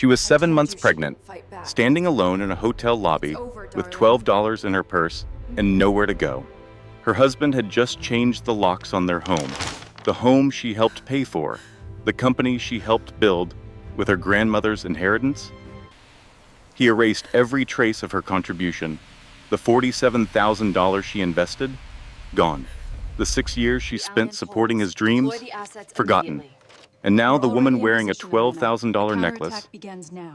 She was 7 months pregnant, standing alone in a hotel lobby with $12 in her purse and nowhere to go. Her husband had just changed the locks on their home, the home she helped pay for, the company she helped build with her grandmother's inheritance. He erased every trace of her contribution. The $47,000 she invested, gone. The 6 years she spent supporting his dreams, forgotten. And now the woman wearing a $12,000 necklace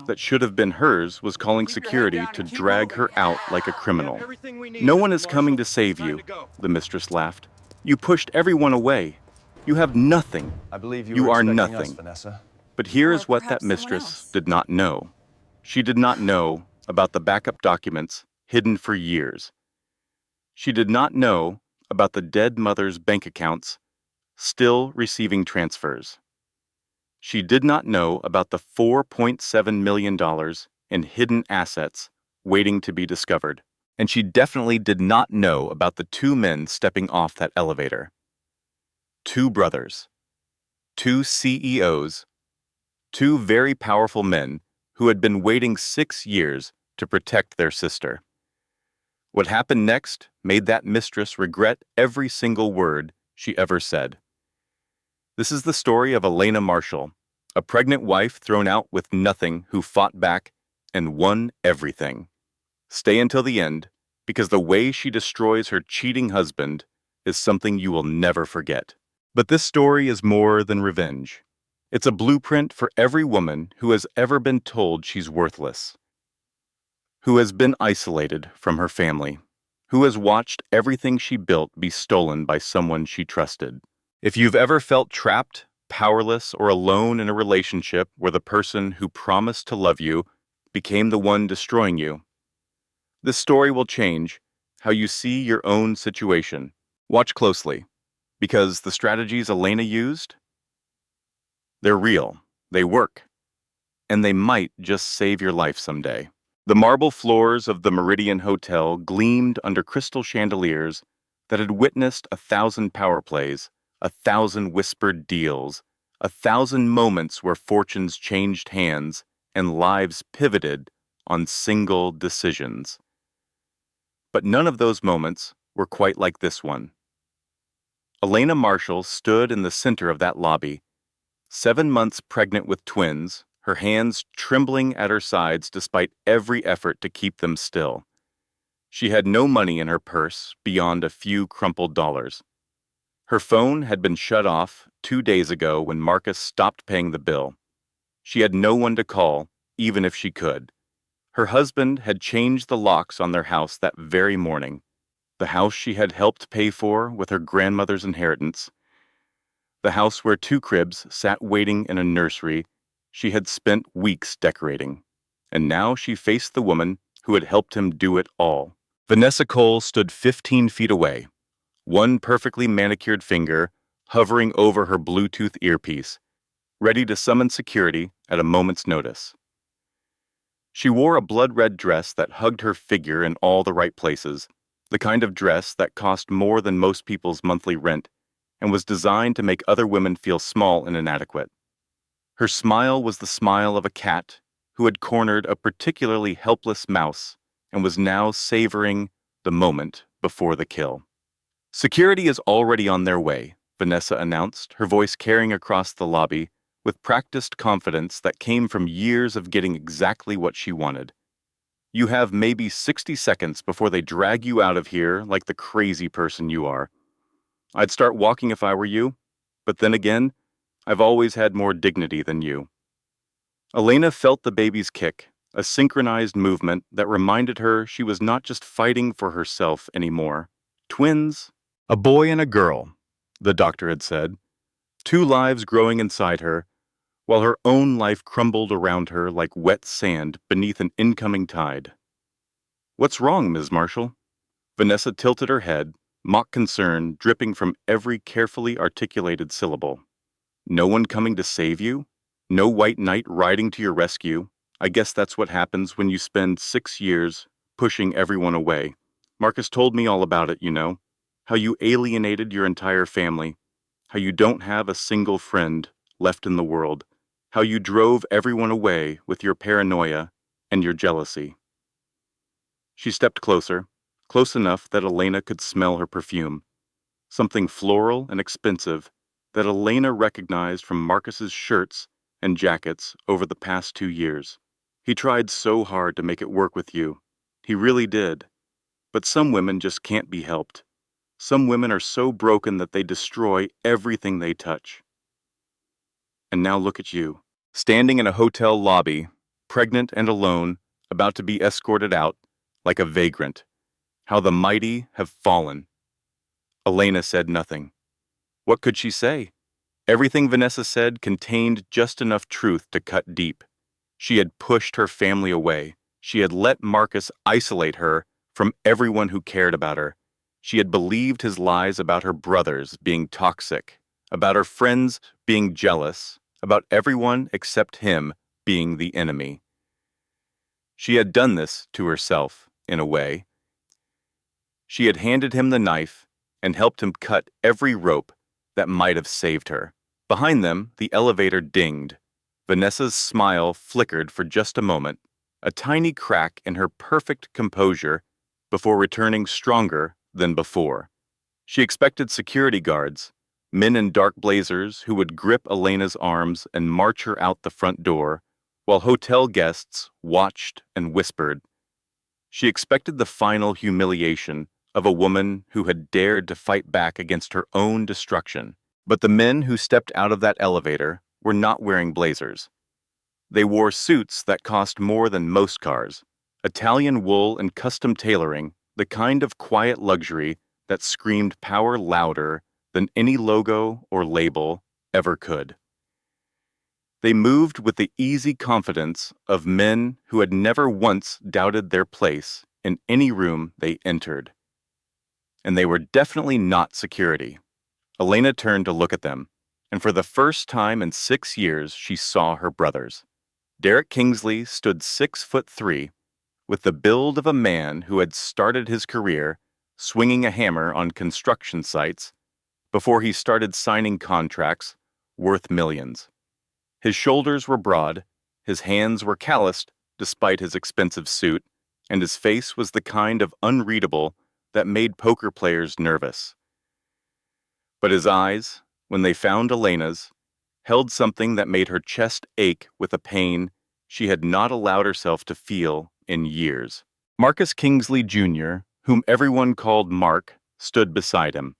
that should have been hers was calling security to drag her out like a criminal. No one is coming to save you, the mistress laughed. You pushed everyone away. You have nothing. I believe You are expecting us, nothing. Vanessa. But here is Or what that perhaps someone mistress else. did not know. She did not know about the backup documents hidden for years. She did not know about the dead mother's bank accounts still receiving transfers. She did not know about the $4.7 million in hidden assets waiting to be discovered. And she definitely did not know about the two men stepping off that elevator. Two brothers, two CEOs, two very powerful men who had been waiting 6 years to protect their sister. What happened next made that mistress regret every single word she ever said. This is the story of Elena Marshall, a pregnant wife thrown out with nothing who fought back and won everything. Stay until the end, because the way she destroys her cheating husband is something you will never forget. But this story is more than revenge. It's a blueprint for every woman who has ever been told she's worthless, who has been isolated from her family, who has watched everything she built be stolen by someone she trusted. If you've ever felt trapped, powerless, or alone in a relationship where the person who promised to love you became the one destroying you, this story will change how you see your own situation. Watch closely, because the strategies Elena used, they're real, they work, and they might just save your life someday. The marble floors of the Meridian Hotel gleamed under crystal chandeliers that had witnessed 1,000 power plays, 1,000 whispered deals, 1,000 moments where fortunes changed hands and lives pivoted on single decisions. But none of those moments were quite like this one. Elena Marshall stood in the center of that lobby, 7 months pregnant with twins, her hands trembling at her sides despite every effort to keep them still. She had no money in her purse beyond a few crumpled dollars. Her phone had been shut off 2 days ago when Marcus stopped paying the bill. She had no one to call, even if she could. Her husband had changed the locks on their house that very morning, the house she had helped pay for with her grandmother's inheritance, the house where 2 cribs sat waiting in a nursery she had spent weeks decorating. And now she faced the woman who had helped him do it all. Vanessa Cole stood 15 feet away, one perfectly manicured finger hovering over her Bluetooth earpiece, ready to summon security at a moment's notice. She wore a blood-red dress that hugged her figure in all the right places, the kind of dress that cost more than most people's monthly rent and was designed to make other women feel small and inadequate. Her smile was the smile of a cat who had cornered a particularly helpless mouse and was now savoring the moment before the kill. Security is already on their way, Vanessa announced, her voice carrying across the lobby with practiced confidence that came from years of getting exactly what she wanted. You have maybe 60 seconds before they drag you out of here like the crazy person you are. I'd start walking if I were you, but then again, I've always had more dignity than you. Elena felt the baby's kick, a synchronized movement that reminded her she was not just fighting for herself anymore. Twins, a boy and a girl, the doctor had said. 2 lives growing inside her, while her own life crumbled around her like wet sand beneath an incoming tide. What's wrong, Ms. Marshall? Vanessa tilted her head, mock concern dripping from every carefully articulated syllable. No one coming to save you? No white knight riding to your rescue? I guess that's what happens when you spend 6 years pushing everyone away. Marcus told me all about it, you know. How you alienated your entire family. How you don't have a single friend left in the world. how you drove everyone away with your paranoia and your jealousy. She stepped closer, close enough that Elena could smell her perfume, something floral and expensive that Elena recognized from Marcus's shirts and jackets over the past 2 years. He tried so hard to make it work with you. He really did. But some women just can't be helped. Some women are so broken that they destroy everything they touch. And now look at you, standing in a hotel lobby, pregnant and alone, about to be escorted out, like a vagrant. How the mighty have fallen. Elena said nothing. What could she say? Everything Vanessa said contained just enough truth to cut deep. She had pushed her family away. She had let Marcus isolate her from everyone who cared about her. She had believed his lies about her brothers being toxic, about her friends being jealous, about everyone except him being the enemy. She had done this to herself, in a way. She had handed him the knife and helped him cut every rope that might have saved her. Behind them, the elevator dinged. Vanessa's smile flickered for just a moment, a tiny crack in her perfect composure, before returning stronger than before. She expected security guards, men in dark blazers who would grip Elena's arms and march her out the front door, while hotel guests watched and whispered. She expected the final humiliation of a woman who had dared to fight back against her own destruction. But the men who stepped out of that elevator were not wearing blazers. They wore suits that cost more than most cars, Italian wool and custom tailoring, the kind of quiet luxury that screamed power louder than any logo or label ever could. They moved with the easy confidence of men who had never once doubted their place in any room they entered. And they were definitely not security. Elena turned to look at them, and for the first time in 6 years she saw her brothers. Derek Kingsley stood 6'3", with the build of a man who had started his career swinging a hammer on construction sites before he started signing contracts worth millions. His shoulders were broad, his hands were calloused despite his expensive suit, and his face was the kind of unreadable that made poker players nervous. But his eyes, when they found Elena's, held something that made her chest ache with a pain she had not allowed herself to feel in years. Marcus Kingsley Jr., whom everyone called Mark, stood beside him,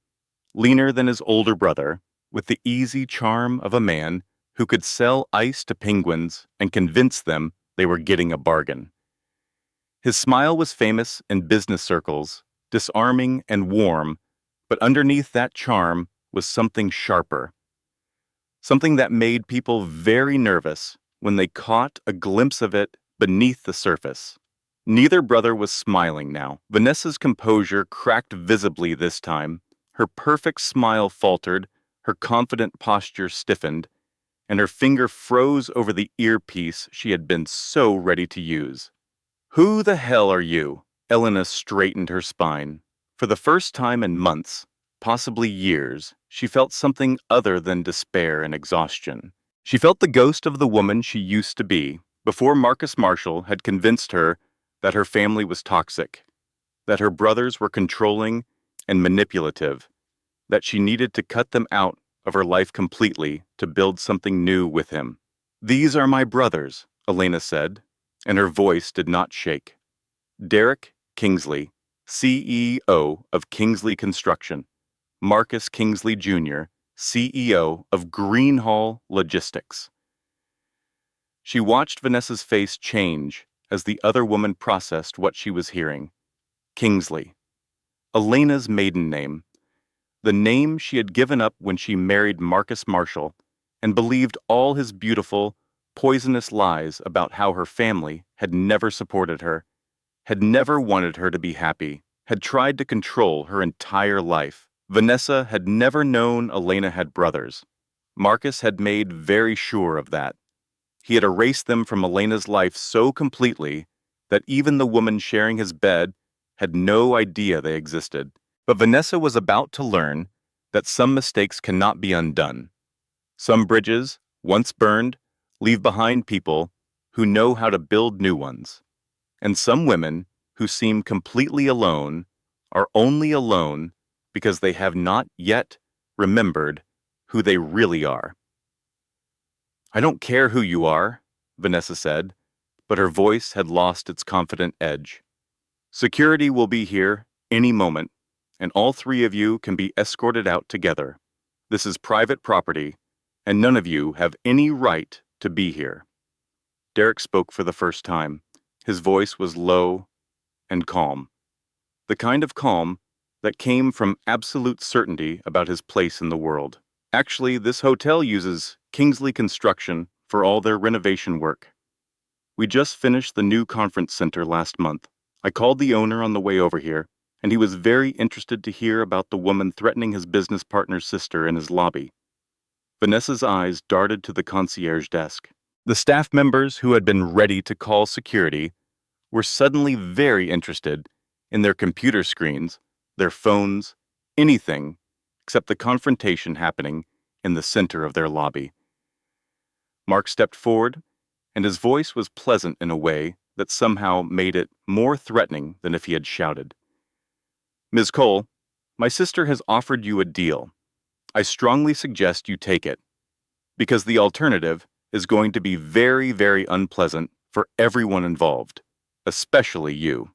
leaner than his older brother, with the easy charm of a man who could sell ice to penguins and convince them they were getting a bargain. His smile was famous in business circles, disarming and warm, but underneath that charm was something sharper, something that made people very nervous when they caught a glimpse of it beneath the surface. Neither brother was smiling now. Vanessa's composure cracked visibly this time. Her perfect smile faltered, her confident posture stiffened, and her finger froze over the earpiece she had been so ready to use. "Who the hell are you?" Elena straightened her spine. For the first time in months, possibly years, she felt something other than despair and exhaustion. She felt the ghost of the woman she used to be before Marcus Marshall had convinced her that her family was toxic, that her brothers were controlling and manipulative, that she needed to cut them out of her life completely to build something new with him. "These are my brothers," Elena said, and her voice did not shake. "Derek Kingsley, CEO of Kingsley Construction. Marcus Kingsley Jr., CEO of Greenhall Logistics." She watched Vanessa's face change as the other woman processed what she was hearing. Kingsley. Elena's maiden name. The name she had given up when she married Marcus Marshall and believed all his beautiful, poisonous lies about how her family had never supported her, had never wanted her to be happy, had tried to control her entire life. Vanessa had never known Elena had brothers. Marcus had made very sure of that. He had erased them from Elena's life so completely that even the woman sharing his bed had no idea they existed. But Vanessa was about to learn that some mistakes cannot be undone. Some bridges, once burned, leave behind people who know how to build new ones. And some women who seem completely alone are only alone because they have not yet remembered who they really are. "I don't care who you are," Vanessa said, but her voice had lost its confident edge. "Security will be here any moment, and all three of you can be escorted out together. This is private property, and none of you have any right to be here." Derek spoke for the first time. His voice was low and calm, the kind of calm that came from absolute certainty about his place in the world. "Actually, this hotel uses Kingsley Construction for all their renovation work. We just finished the new conference center last month. I called the owner on the way over here, and he was very interested to hear about the woman threatening his business partner's sister in his lobby." Vanessa's eyes darted to the concierge desk. The staff members who had been ready to call security were suddenly very interested in their computer screens, their phones, anything except the confrontation happening in the center of their lobby. Mark stepped forward, and his voice was pleasant in a way that somehow made it more threatening than if he had shouted. "Ms. Cole, my sister has offered you a deal. I strongly suggest you take it, because the alternative is going to be very, very unpleasant for everyone involved, especially you."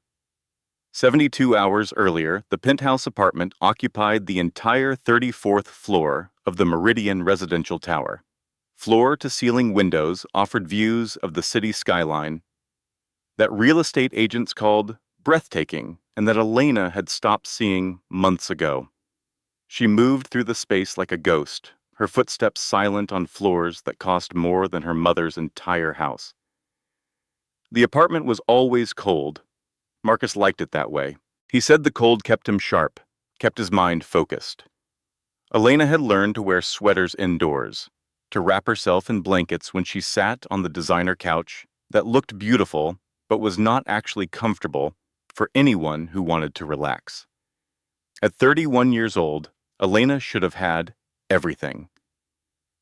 72 hours earlier, the penthouse apartment occupied the entire 34th floor of the Meridian residential tower. Floor-to-ceiling windows offered views of the city skyline that real estate agents called breathtaking and that Elena had stopped seeing months ago. She moved through the space like a ghost, her footsteps silent on floors that cost more than her mother's entire house. The apartment was always cold. Marcus liked it that way. He said the cold kept him sharp, kept his mind focused. Elena had learned to wear sweaters indoors, to wrap herself in blankets when she sat on the designer couch that looked beautiful but was not actually comfortable for anyone who wanted to relax. At 31 years old, Elena should have had everything.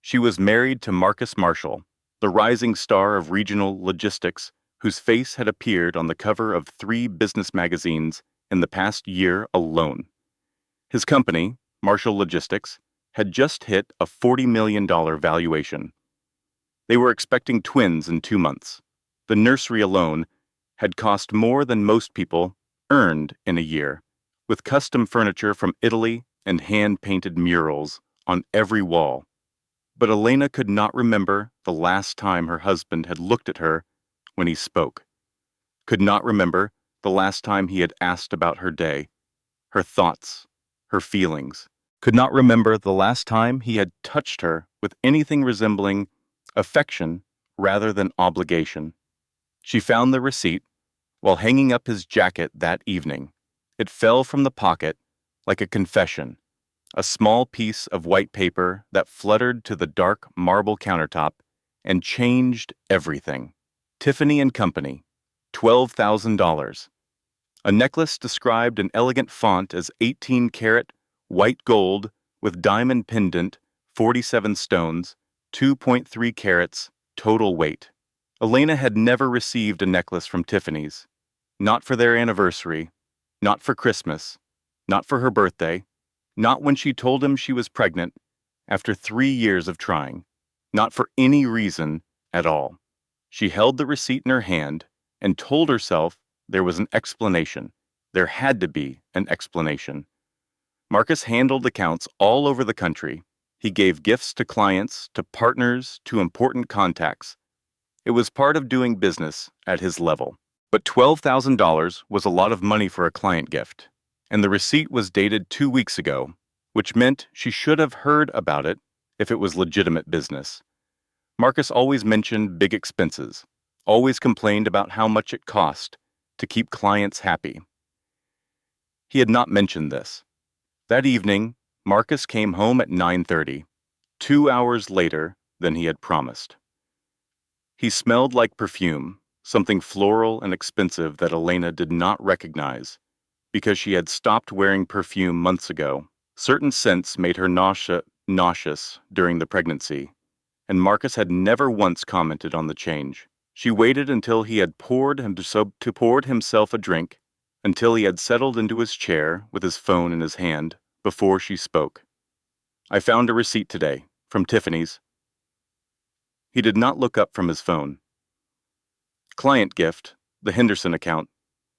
She was married to Marcus Marshall, the rising star of regional logistics, whose face had appeared on the cover of 3 business magazines in the past year alone. His company, Marshall Logistics, had just hit a $40 million valuation. They were expecting twins in 2 months. The nursery alone had cost more than most people earned in a year, with custom furniture from Italy and hand-painted murals on every wall. But Elena could not remember the last time her husband had looked at her when he spoke, could not remember the last time he had asked about her day, her thoughts, her feelings, could not remember the last time he had touched her with anything resembling affection rather than obligation. She found the receipt while hanging up his jacket that evening. It fell from the pocket like a confession, a small piece of white paper that fluttered to the dark marble countertop and changed everything. Tiffany & Company, $12,000. A necklace described in elegant font as 18-karat white gold with diamond pendant, 47 stones, 2.3 carats, total weight. Elena had never received a necklace from Tiffany's. Not for their anniversary, not for Christmas, not for her birthday, not when she told him she was pregnant after 3 years of trying, not for any reason at all. She held the receipt in her hand and told herself there was an explanation. There had to be an explanation. Marcus handled accounts all over the country. He gave gifts to clients, to partners, to important contacts. It was part of doing business at his level. But $12,000 was a lot of money for a client gift, and the receipt was dated 2 weeks ago, which meant she should have heard about it if it was legitimate business. Marcus always mentioned big expenses, always complained about how much it cost to keep clients happy. He had not mentioned this. That evening, Marcus came home at 9:30, 2 hours later than he had promised. He smelled like perfume, something floral and expensive that Elena did not recognize, because she had stopped wearing perfume months ago. Certain scents made her nauseous during the pregnancy, and Marcus had never once commented on the change. She waited until he had poured himself a drink, until he had settled into his chair with his phone in his hand, before she spoke. "I found a receipt today, from Tiffany's." He did not look up from his phone. "Client gift, the Henderson account.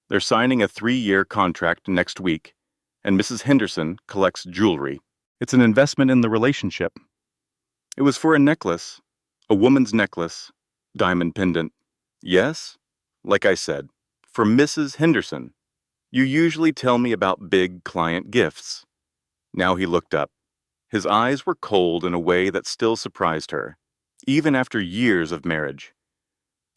They're signing a 3-year contract next week, and Mrs. Henderson collects jewelry. It's an investment in the relationship." It was for a necklace, a woman's necklace, diamond pendant. "Yes, like I said, for Mrs. Henderson. You usually tell me about big client gifts." Now he looked up. His eyes were cold in a way that still surprised her, even after years of marriage.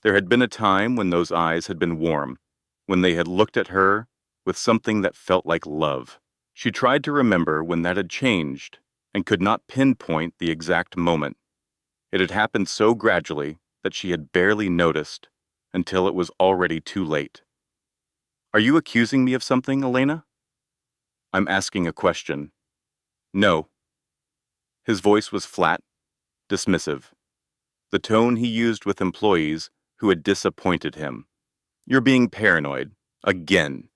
There had been a time when those eyes had been warm, when they had looked at her with something that felt like love. She tried to remember when that had changed and could not pinpoint the exact moment. It had happened so gradually that she had barely noticed until it was already too late. "Are you accusing me of something, Elena?" "I'm asking a question." "No." His voice was flat, dismissive, the tone he used with employees who had disappointed him. "You're being paranoid. Again.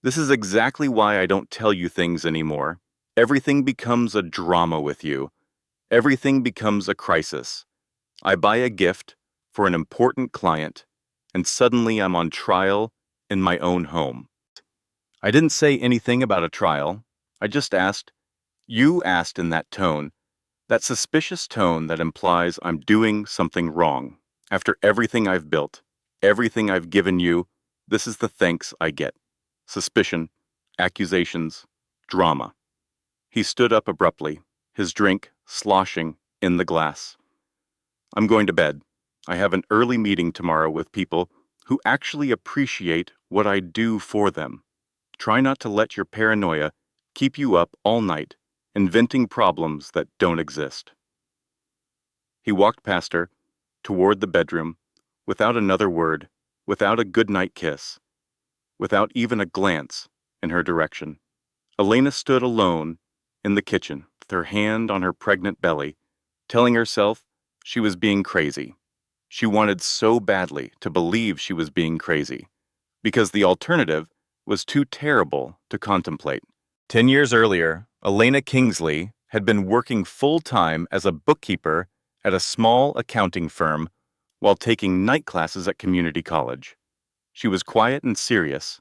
This is exactly why I don't tell you things anymore. Everything becomes a drama with you. Everything becomes a crisis. I buy a gift for an important client, and suddenly I'm on trial in my own home." I didn't say anything about a trial. I just asked. You asked in that tone, that suspicious tone that implies I'm doing something wrong. After everything I've built, everything I've given you, this is the thanks I get. Suspicion, accusations, drama. He stood up abruptly, his drink sloshing in the glass. "I'm going to bed. I have an early meeting tomorrow with people who actually appreciate what I do for them. Try not to let your paranoia keep you up all night, inventing problems that don't exist." He walked past her, toward the bedroom, without another word, without a goodnight kiss, without even a glance in her direction. Elena stood alone in the kitchen, with her hand on her pregnant belly, telling herself she was being crazy. She wanted so badly to believe she was being crazy, because the alternative was too terrible to contemplate. 10 years earlier, Elena Kingsley had been working full-time as a bookkeeper at a small accounting firm while taking night classes at community college. She was quiet and serious,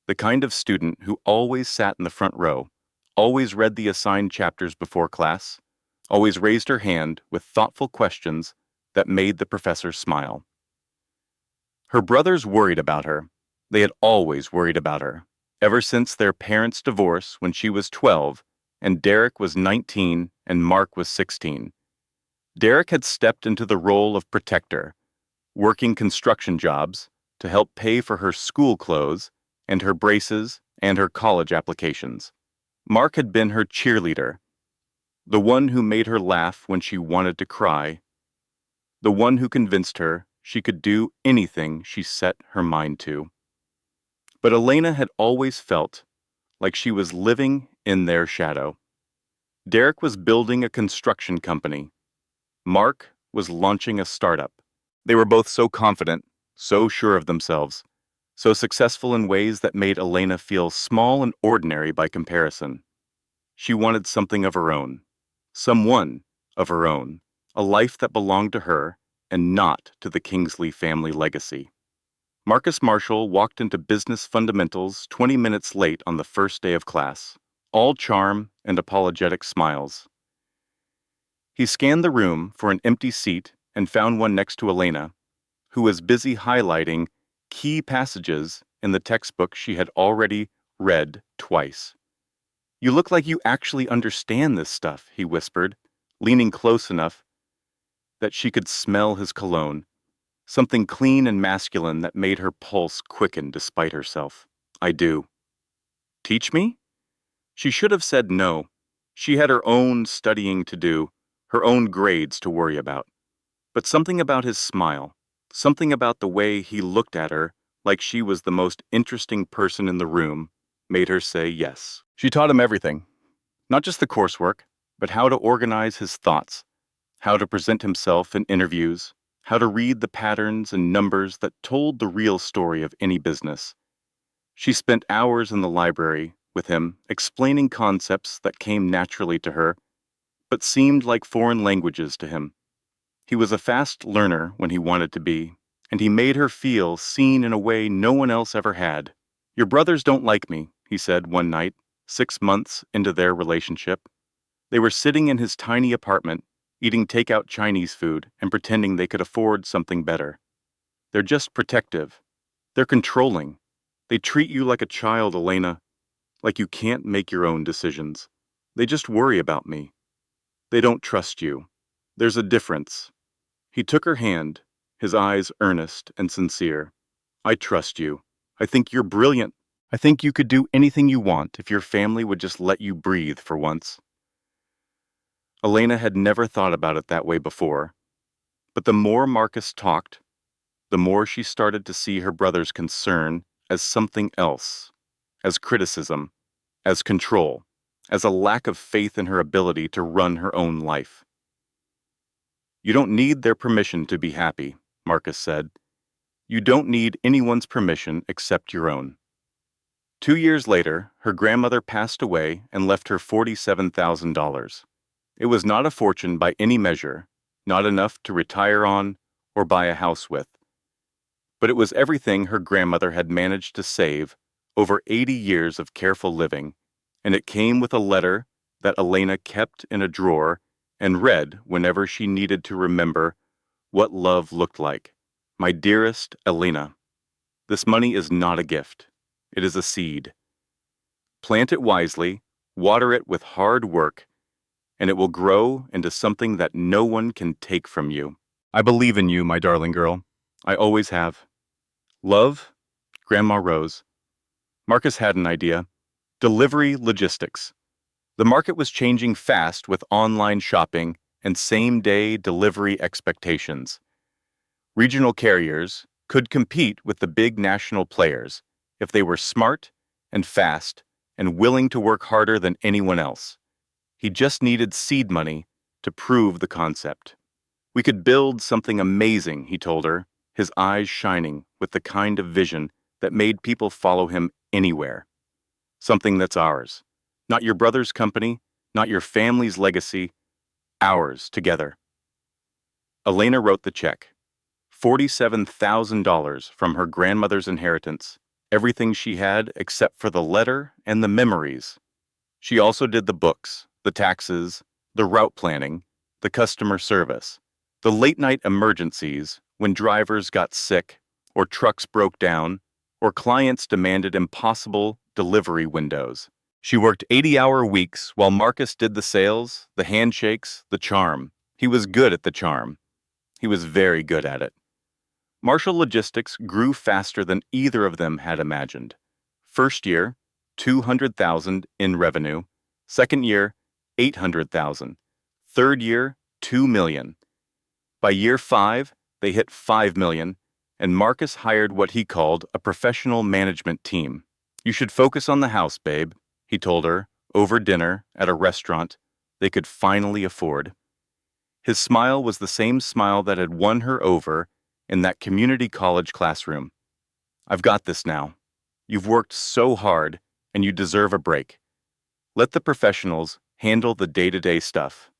the kind of student who always sat in the front row, always read the assigned chapters before class, always raised her hand with thoughtful questions that made the professor smile. Her brothers worried about her. They had always worried about her, ever since their parents' divorce when she was 12 and Derek was 19 and Mark was 16. Derek had stepped into the role of protector, working construction jobs to help pay for her school clothes and her braces and her college applications. Mark had been her cheerleader, the one who made her laugh when she wanted to cry, the one who convinced her she could do anything she set her mind to. But Elena had always felt like she was living in their shadow. Derek was building a construction company. Mark was launching a startup. They were both so confident, so sure of themselves, so successful in ways that made Elena feel small and ordinary by comparison. She wanted something of her own, someone of her own, a life that belonged to her and not to the Kingsley family legacy. Marcus Marshall walked into Business Fundamentals 20 minutes late on the first day of class, all charm and apologetic smiles. He scanned the room for an empty seat and found one next to Elena, who was busy highlighting key passages in the textbook she had already read twice. "You look like you actually understand this stuff," he whispered, leaning close enough that she could smell his cologne, something clean and masculine that made her pulse quicken despite herself. "I do." "Teach me?" She should have said no. She had her own studying to do, her own grades to worry about. But something about his smile, something about the way he looked at her like she was the most interesting person in the room, made her say yes. She taught him everything. Not just the coursework, but how to organize his thoughts, how to present himself in interviews, how to read the patterns and numbers that told the real story of any business. She spent hours in the library with him, explaining concepts that came naturally to her, but seemed like foreign languages to him. He was a fast learner when he wanted to be, and he made her feel seen in a way no one else ever had. "Your brothers don't like me," he said one night, 6 months into their relationship. They were sitting in his tiny apartment, eating takeout Chinese food and pretending they could afford something better. "They're just protective. They're controlling. They treat you like a child, Elena, like you can't make your own decisions. They just worry about me. They don't trust you. There's a difference." He took her hand, his eyes earnest and sincere. "I trust you. I think you're brilliant. I think you could do anything you want if your family would just let you breathe for once." Elena had never thought about it that way before, but the more Marcus talked, the more she started to see her brother's concern as something else, as criticism, as control, as a lack of faith in her ability to run her own life. "You don't need their permission to be happy," Marcus said. "You don't need anyone's permission except your own." 2 years later, her grandmother passed away and left her $47,000. It was not a fortune by any measure, not enough to retire on or buy a house with. But it was everything her grandmother had managed to save over 80 years of careful living, and it came with a letter that Elena kept in a drawer and read whenever she needed to remember what love looked like. "My dearest Elena, this money is not a gift. It is a seed. Plant it wisely, water it with hard work, and it will grow into something that no one can take from you. I believe in you, my darling girl. I always have. Love, Grandma Rose." Marcus had an idea. Delivery logistics. The market was changing fast with online shopping and same-day delivery expectations. Regional carriers could compete with the big national players if they were smart and fast and willing to work harder than anyone else. He just needed seed money to prove the concept. "We could build something amazing," he told her, his eyes shining with the kind of vision that made people follow him anywhere. "Something that's ours. Not your brother's company, not your family's legacy, ours together." Elena wrote the check. $47,000 from her grandmother's inheritance, everything she had except for the letter and the memories. She also did the books, the taxes, the route planning, the customer service, the late-night emergencies when drivers got sick or trucks broke down or clients demanded impossible delivery windows. She worked 80-hour weeks while Marcus did the sales, the handshakes, the charm. He was good at the charm. He was very good at it. Marshall Logistics grew faster than either of them had imagined. First year, $200,000 in revenue. Second year, $800,000. Third year, $2 million. By year 5, they hit $5 million, and Marcus hired what he called a professional management team. "You should focus on the house, babe," he told her over dinner at a restaurant they could finally afford. His smile was the same smile that had won her over in that community college classroom. "I've got this now. You've worked so hard, and you deserve a break. Let the professionals handle the day-to-day stuff."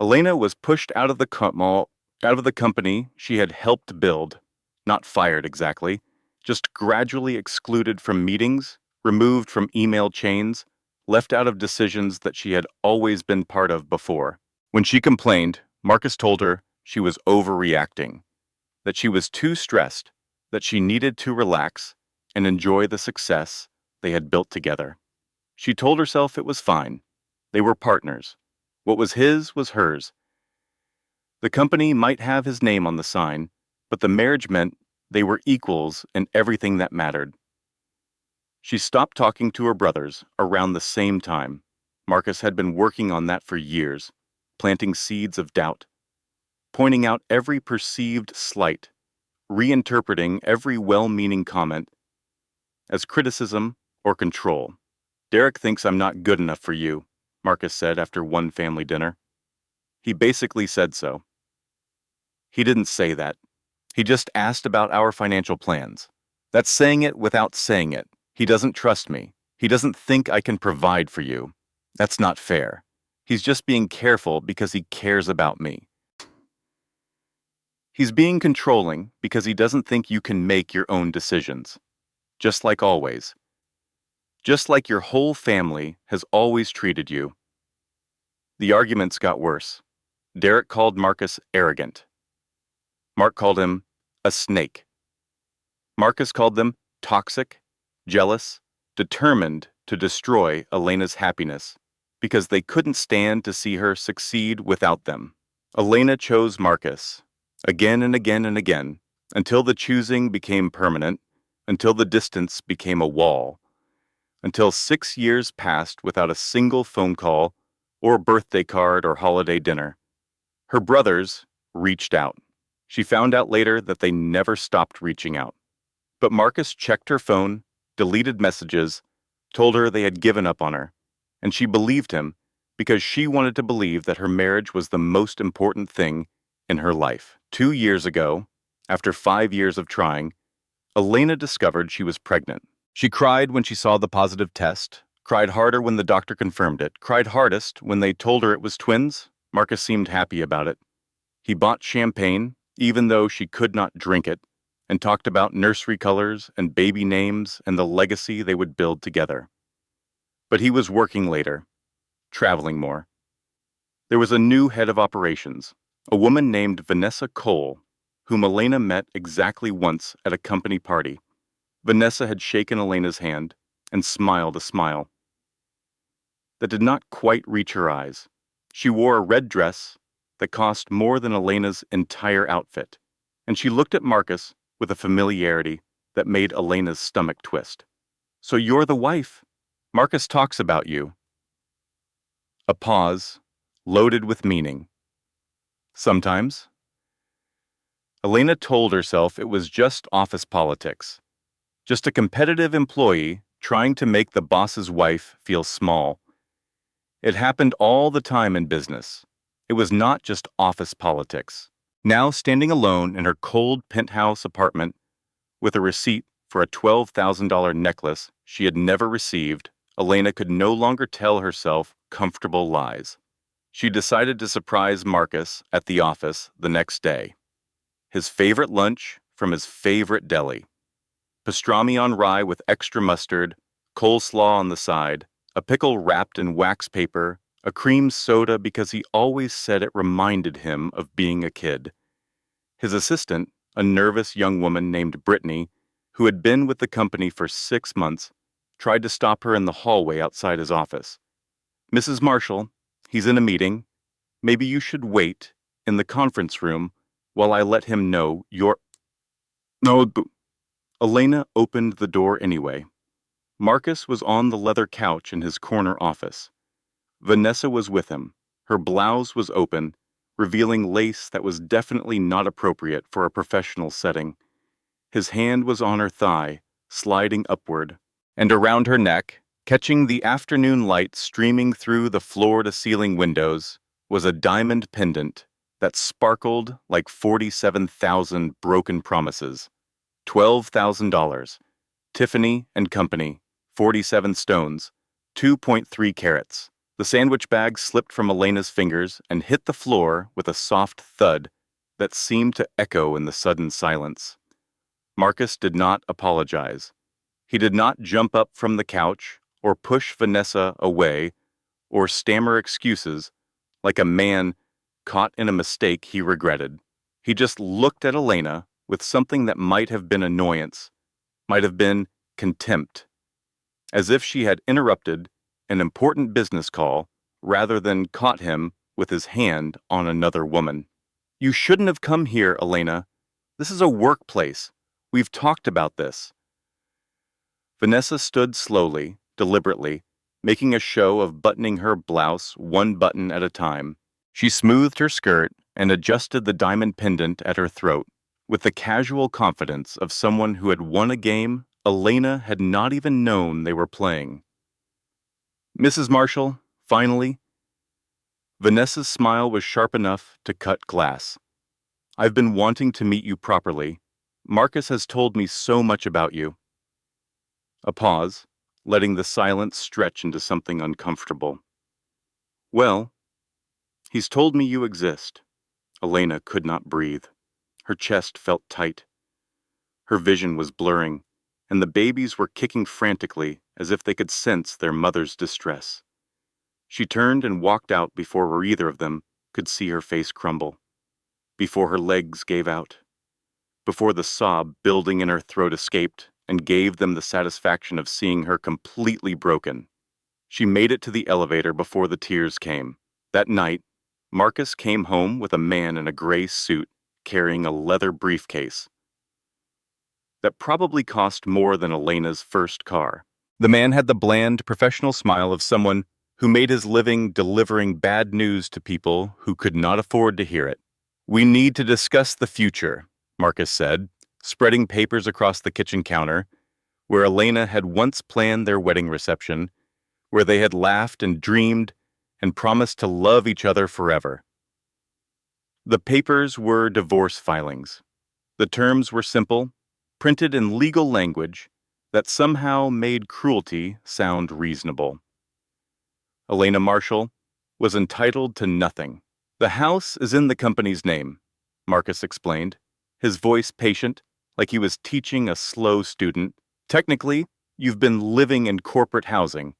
Elena was pushed out of the company she had helped build, not fired exactly, just gradually excluded from meetings, removed from email chains, left out of decisions that she had always been part of before. When she complained, Marcus told her she was overreacting, that she was too stressed, that she needed to relax and enjoy the success they had built together. She told herself it was fine. They were partners. What was his was hers. The company might have his name on the sign, but the marriage meant they were equals in everything that mattered. She stopped talking to her brothers around the same time. Marcus had been working on that for years, planting seeds of doubt, pointing out every perceived slight, reinterpreting every well-meaning comment as criticism or control. "Derek thinks I'm not good enough for you," Marcus said after one family dinner. He basically said so. He didn't say that. He just asked about our financial plans. That's saying it without saying it. He doesn't trust me. He doesn't think I can provide for you. That's not fair. He's just being careful because he cares about me. He's being controlling because he doesn't think you can make your own decisions. Just like always. Just like your whole family has always treated you. The arguments got worse. Derek called Marcus arrogant. Mark called him a snake. Marcus called them toxic, jealous, determined to destroy Elena's happiness because they couldn't stand to see her succeed without them. Elena chose Marcus again and again and again until the choosing became permanent, until the distance became a wall, until 6 years passed without a single phone call or birthday card or holiday dinner. Her brothers reached out. She found out later that they never stopped reaching out. But Marcus checked her phone, deleted messages, told her they had given up on her, and she believed him because she wanted to believe that her marriage was the most important thing in her life. 2 years ago, after 5 years of trying, Elena discovered she was pregnant. She cried when she saw the positive test, cried harder when the doctor confirmed it, cried hardest when they told her it was twins. Marcus seemed happy about it. He bought champagne, even though she could not drink it, and talked about nursery colors and baby names and the legacy they would build together. But he was working later, traveling more. There was a new head of operations, a woman named Vanessa Cole, whom Elena met exactly once at a company party. Vanessa had shaken Elena's hand and smiled a smile that did not quite reach her eyes. She wore a red dress that cost more than Elena's entire outfit, and she looked at Marcus with a familiarity that made Elena's stomach twist. "So you're the wife. Marcus talks about you." A pause, loaded with meaning. Sometimes. Elena told herself it was just office politics. Just a competitive employee trying to make the boss's wife feel small. It happened all the time in business. It was not just office politics. Now standing alone in her cold penthouse apartment with a receipt for a $12,000 necklace she had never received, Elena could no longer tell herself comfortable lies. She decided to surprise Marcus at the office the next day. His favorite lunch from his favorite deli. Pastrami on rye with extra mustard, coleslaw on the side, a pickle wrapped in wax paper, a cream soda because he always said it reminded him of being a kid. His assistant, a nervous young woman named Brittany, who had been with the company for 6 months, tried to stop her in the hallway outside his office. "Mrs. Marshall, he's in a meeting. Maybe you should wait in the conference room while I let him know you're—" No, Elena opened the door anyway. Marcus was on the leather couch in his corner office. Vanessa was with him. Her blouse was open, revealing lace that was definitely not appropriate for a professional setting. His hand was on her thigh, sliding upward, and around her neck, catching the afternoon light streaming through the floor-to-ceiling windows, was a diamond pendant that sparkled like 47,000 broken promises. $12,000. Tiffany and Company, 47 stones, 2.3 carats. The sandwich bag slipped from Elena's fingers and hit the floor with a soft thud that seemed to echo in the sudden silence. Marcus did not apologize. He did not jump up from the couch or push Vanessa away or stammer excuses like a man caught in a mistake he regretted. He just looked at Elena with something that might have been annoyance, might have been contempt, as if she had interrupted an important business call rather than caught him with his hand on another woman. "You shouldn't have come here, Elena. This is a workplace. We've talked about this." Vanessa stood slowly, deliberately, making a show of buttoning her blouse one button at a time. She smoothed her skirt and adjusted the diamond pendant at her throat with the casual confidence of someone who had won a game Elena had not even known they were playing. "Mrs. Marshall, finally." Vanessa's smile was sharp enough to cut glass. "I've been wanting to meet you properly. Marcus has told me so much about you." A pause, letting the silence stretch into something uncomfortable. "Well, he's told me you exist." Elena could not breathe. Her chest felt tight. Her vision was blurring, and the babies were kicking frantically as if they could sense their mother's distress. She turned and walked out before either of them could see her face crumble, before her legs gave out, before the sob building in her throat escaped and gave them the satisfaction of seeing her completely broken. She made it to the elevator before the tears came. That night, Marcus came home with a man in a gray suit carrying a leather briefcase that probably cost more than Elena's first car. The man had the bland, professional smile of someone who made his living delivering bad news to people who could not afford to hear it. "We need to discuss the future," Marcus said, spreading papers across the kitchen counter, where Elena had once planned their wedding reception, where they had laughed and dreamed and promised to love each other forever. The papers were divorce filings. The terms were simple, printed in legal language that somehow made cruelty sound reasonable. Elena Marshall was entitled to nothing. "The house is in the company's name," Marcus explained, his voice patient, like he was teaching a slow student. "Technically, you've been living in corporate housing.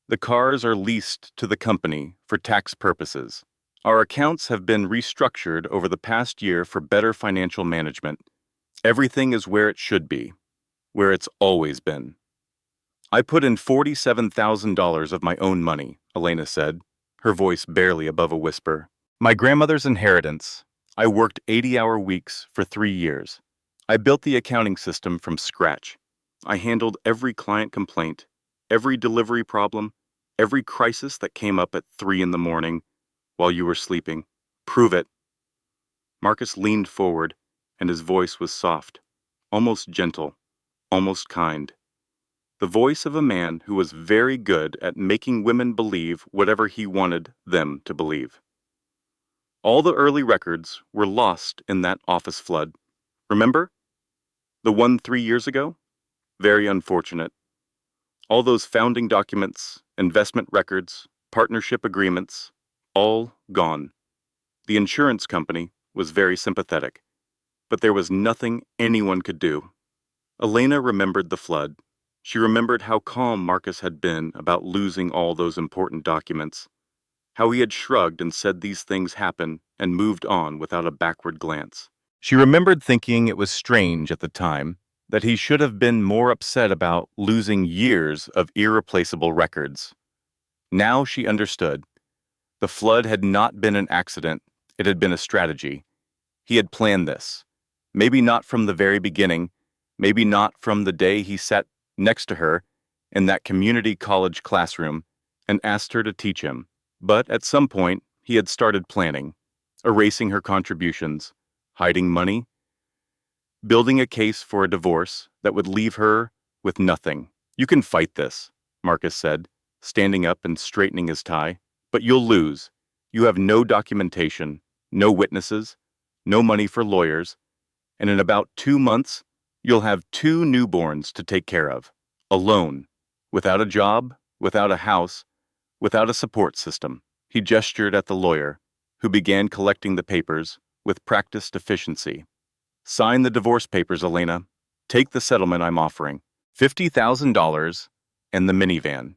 The cars are leased to the company for tax purposes. Our accounts have been restructured over the past year for better financial management. Everything is where it should be, where it's always been." "I put in $47,000 of my own money," Elena said, her voice barely above a whisper. "My grandmother's inheritance. I worked 80-hour weeks for 3 years. I built the accounting system from scratch. I handled every client complaint, every delivery problem, every crisis that came up at 3 in the morning while you were sleeping. Prove it." Marcus leaned forward, and his voice was soft, almost gentle, almost kind. The voice of a man who was very good at making women believe whatever he wanted them to believe. "All the early records were lost in that office flood. Remember? The one 3 years ago? Very unfortunate. All those founding documents, investment records, partnership agreements, all gone. The insurance company was very sympathetic, but there was nothing anyone could do." Elena remembered the flood. She remembered how calm Marcus had been about losing all those important documents, how he had shrugged and said these things happen and moved on without a backward glance. She remembered thinking it was strange at the time that he should have been more upset about losing years of irreplaceable records. Now she understood. The flood had not been an accident, it had been a strategy. He had planned this. Maybe not from the very beginning, maybe not from the day he sat next to her in that community college classroom and asked her to teach him. But at some point, he had started planning, erasing her contributions, hiding money, building a case for a divorce that would leave her with nothing. "You can fight this," Marcus said, standing up and straightening his tie, "but you'll lose. You have no documentation, no witnesses, no money for lawyers, and in about 2 months, you'll have 2 newborns to take care of, alone, without a job, without a house, without a support system." He gestured at the lawyer, who began collecting the papers with practiced efficiency. "Sign the divorce papers, Elena. Take the settlement I'm offering. $50,000 and the minivan.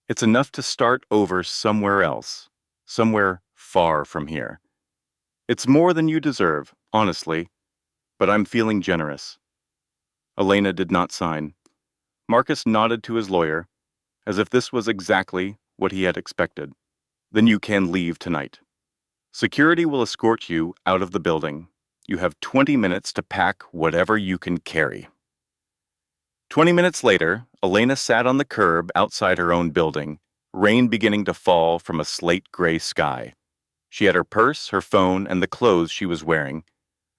It's enough to start over somewhere else, somewhere far from here. It's more than you deserve, honestly, but I'm feeling generous." Elena did not sign. Marcus nodded to his lawyer, as if this was exactly what he had expected. "Then you can leave tonight. Security will escort you out of the building. You have 20 minutes to pack whatever you can carry." 20 minutes later, Elena sat on the curb outside her own building, rain beginning to fall from a slate-gray sky. She had her purse, her phone, and the clothes she was wearing.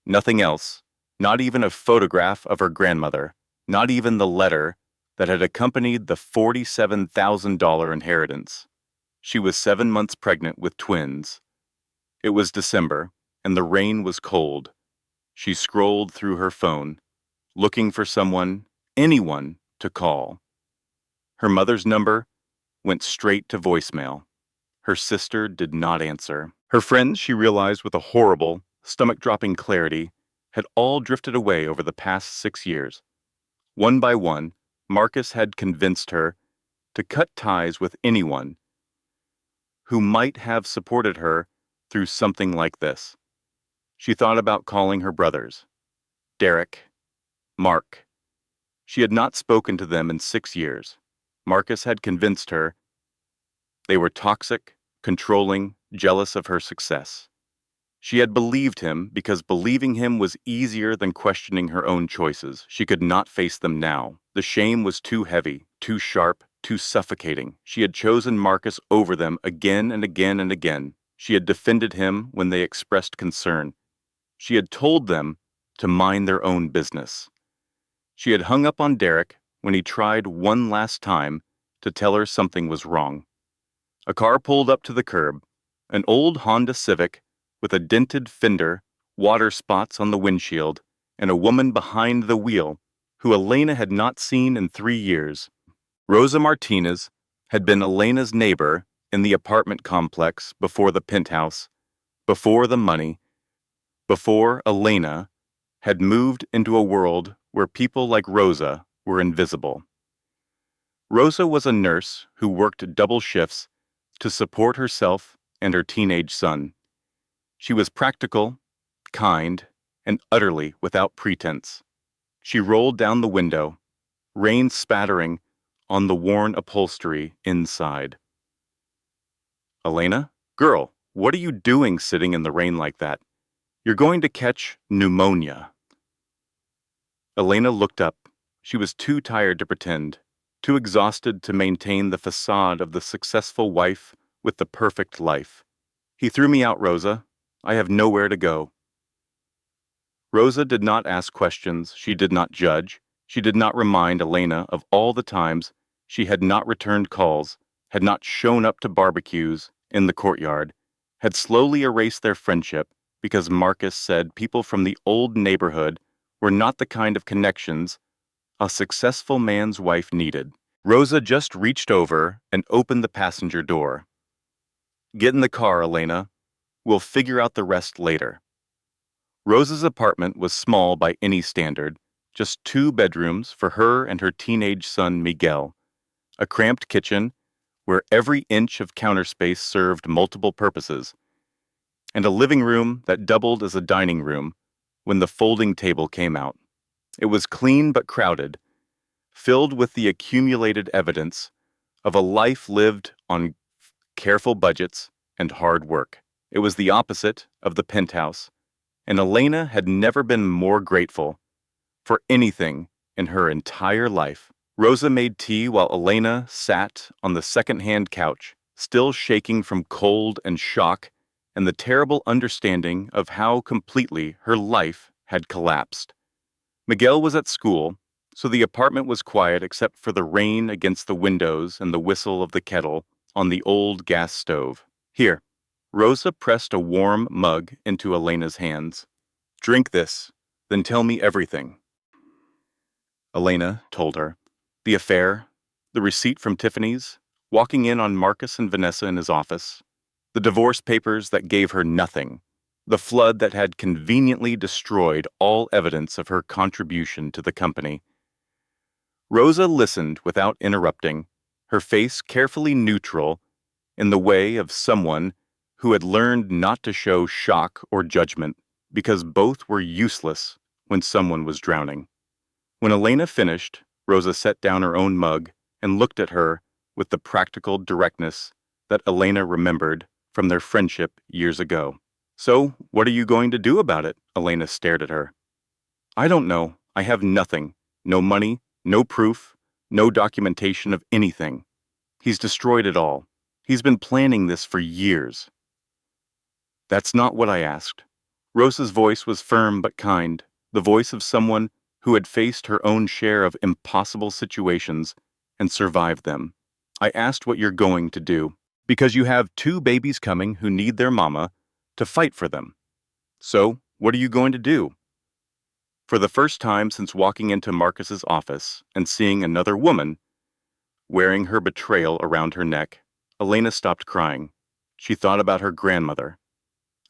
Nothing else, not even a photograph of her grandmother, not even the letter that had accompanied the $47,000 inheritance. She was 7 months pregnant with twins, It was December, and the rain was cold. She scrolled through her phone, looking for someone, anyone, to call. Her mother's number went straight to voicemail. Her sister did not answer. Her friends, she realized with a horrible, stomach-dropping clarity, had all drifted away over the past 6 years. One by one, Marcus had convinced her to cut ties with anyone who might have supported her through something like this. She thought about calling her brothers, Derek, Mark. She had not spoken to them in 6 years. Marcus had convinced her they were toxic, controlling, jealous of her success. She had believed him because believing him was easier than questioning her own choices. She could not face them now. The shame was too heavy, too sharp, too suffocating. She had chosen Marcus over them again and again and again. She had defended him when they expressed concern. She had told them to mind their own business. She had hung up on Derek when he tried one last time to tell her something was wrong. A car pulled up to the curb, an old Honda Civic with a dented fender, water spots on the windshield, and a woman behind the wheel who Elena had not seen in 3 years. Rosa Martinez had been Elena's neighbor in the apartment complex before the penthouse, before the money, before Elena had moved into a world where people like Rosa were invisible. Rosa was a nurse who worked double shifts to support herself and her teenage son. She was practical, kind, and utterly without pretense. She rolled down the window, rain spattering on the worn upholstery inside. Elena? Girl, what are you doing sitting in the rain like that? You're going to catch pneumonia. Elena looked up. She was too tired to pretend, too exhausted to maintain the facade of the successful wife with the perfect life. He threw me out, Rosa. I have nowhere to go. Rosa did not ask questions. She did not judge. She did not remind Elena of all the times she had not returned calls, had not shown up to barbecues in the courtyard, had slowly erased their friendship because Marcus said people from the old neighborhood were not the kind of connections a successful man's wife needed. Rosa just reached over and opened the passenger door. Get in the car, Elena. We'll figure out the rest later. Rosa's apartment was small by any standard, just 2 bedrooms for her and her teenage son Miguel, a cramped kitchen where every inch of counter space served multiple purposes, and a living room that doubled as a dining room when the folding table came out. It was clean but crowded, filled with the accumulated evidence of a life lived on careful budgets and hard work. It was the opposite of the penthouse, and Elena had never been more grateful for anything in her entire life. Rosa made tea while Elena sat on the second-hand couch, still shaking from cold and shock and the terrible understanding of how completely her life had collapsed. Miguel was at school, so the apartment was quiet except for the rain against the windows and the whistle of the kettle on the old gas stove. Here, Rosa pressed a warm mug into Elena's hands. Drink this, then tell me everything. Elena told her. The affair, the receipt from Tiffany's, walking in on Marcus and Vanessa in his office, the divorce papers that gave her nothing, the flood that had conveniently destroyed all evidence of her contribution to the company. Rosa listened without interrupting, her face carefully neutral in the way of someone who had learned not to show shock or judgment because both were useless when someone was drowning. When Elena finished, Rosa set down her own mug and looked at her with the practical directness that Elena remembered from their friendship years ago. So, what are you going to do about it? Elena stared at her. I don't know. I have nothing. No money, no proof, no documentation of anything. He's destroyed it all. He's been planning this for years. That's not what I asked. Rosa's voice was firm but kind, the voice of someone who had faced her own share of impossible situations and survived them. I asked what you're going to do. Because you have 2 babies coming who need their mama to fight for them. So, what are you going to do? For the first time since walking into Marcus's office and seeing another woman wearing her betrayal around her neck, Elena stopped crying. She thought about her grandmother,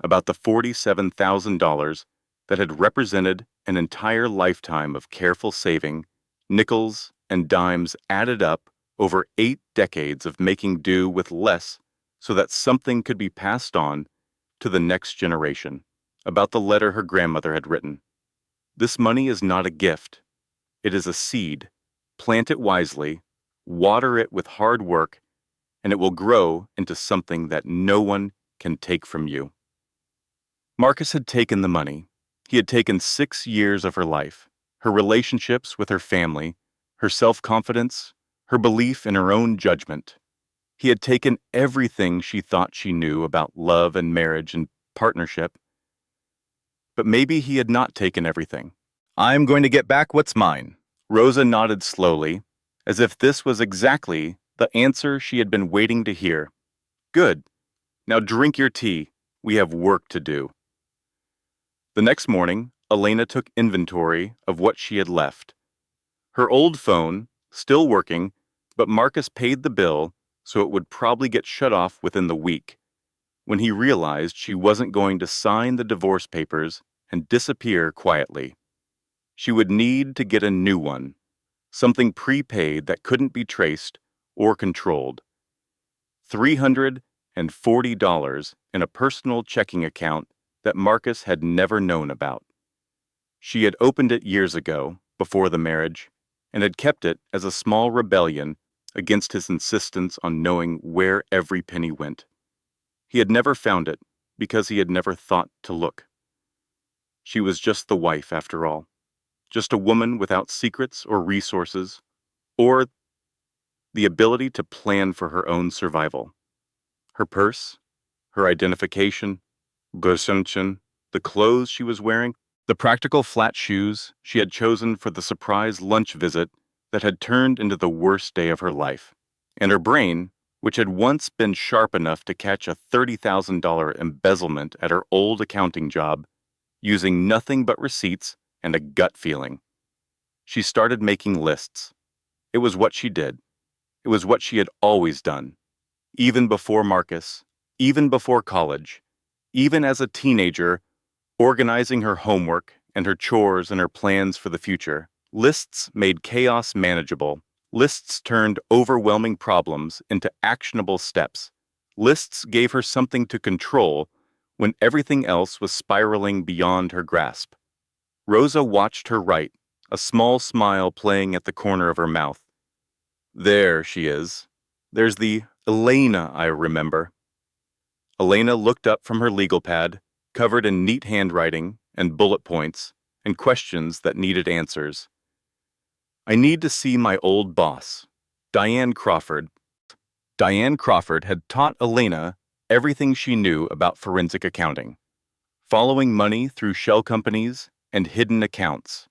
about the $47,000 that had represented an entire lifetime of careful saving, nickels and dimes added up over 8 decades of making do with less so that something could be passed on to the next generation, about the letter her grandmother had written. This money is not a gift. It is a seed. Plant it wisely, water it with hard work, and it will grow into something that no one can take from you. Marcus had taken the money. He had taken 6 years of her life, her relationships with her family, her self-confidence, her belief in her own judgment. He had taken everything she thought she knew about love and marriage and partnership. But maybe he had not taken everything. I'm going to get back what's mine. Rosa nodded slowly, as if this was exactly the answer she had been waiting to hear. Good. Now drink your tea. We have work to do. The next morning, Elena took inventory of what she had left. Her old phone, still working, but Marcus paid the bill, so it would probably get shut off within the week. When he realized she wasn't going to sign the divorce papers and disappear quietly. She would need to get a new one, something prepaid that couldn't be traced or controlled. $340 in a personal checking account that Marcus had never known about. She had opened it years ago, before the marriage, and had kept it as a small rebellion against his insistence on knowing where every penny went. He had never found it because he had never thought to look. She was just the wife, after all. Just a woman without secrets or resources, or the ability to plan for her own survival. Her purse, her identification, the clothes she was wearing, the practical flat shoes she had chosen for the surprise lunch visit that had turned into the worst day of her life, and her brain, which had once been sharp enough to catch a $30,000 embezzlement at her old accounting job, using nothing but receipts and a gut feeling. She started making lists. It was what she did. It was what she had always done. Even before Marcus, even before college, even as a teenager, organizing her homework and her chores and her plans for the future. Lists made chaos manageable. Lists turned overwhelming problems into actionable steps. Lists gave her something to control when everything else was spiraling beyond her grasp. Rosa watched her write, a small smile playing at the corner of her mouth. There she is. There's the Elena I remember. Elena looked up from her legal pad, covered in neat handwriting and bullet points and questions that needed answers. I need to see my old boss, Diane Crawford. Diane Crawford had taught Elena everything she knew about forensic accounting, following money through shell companies and hidden accounts,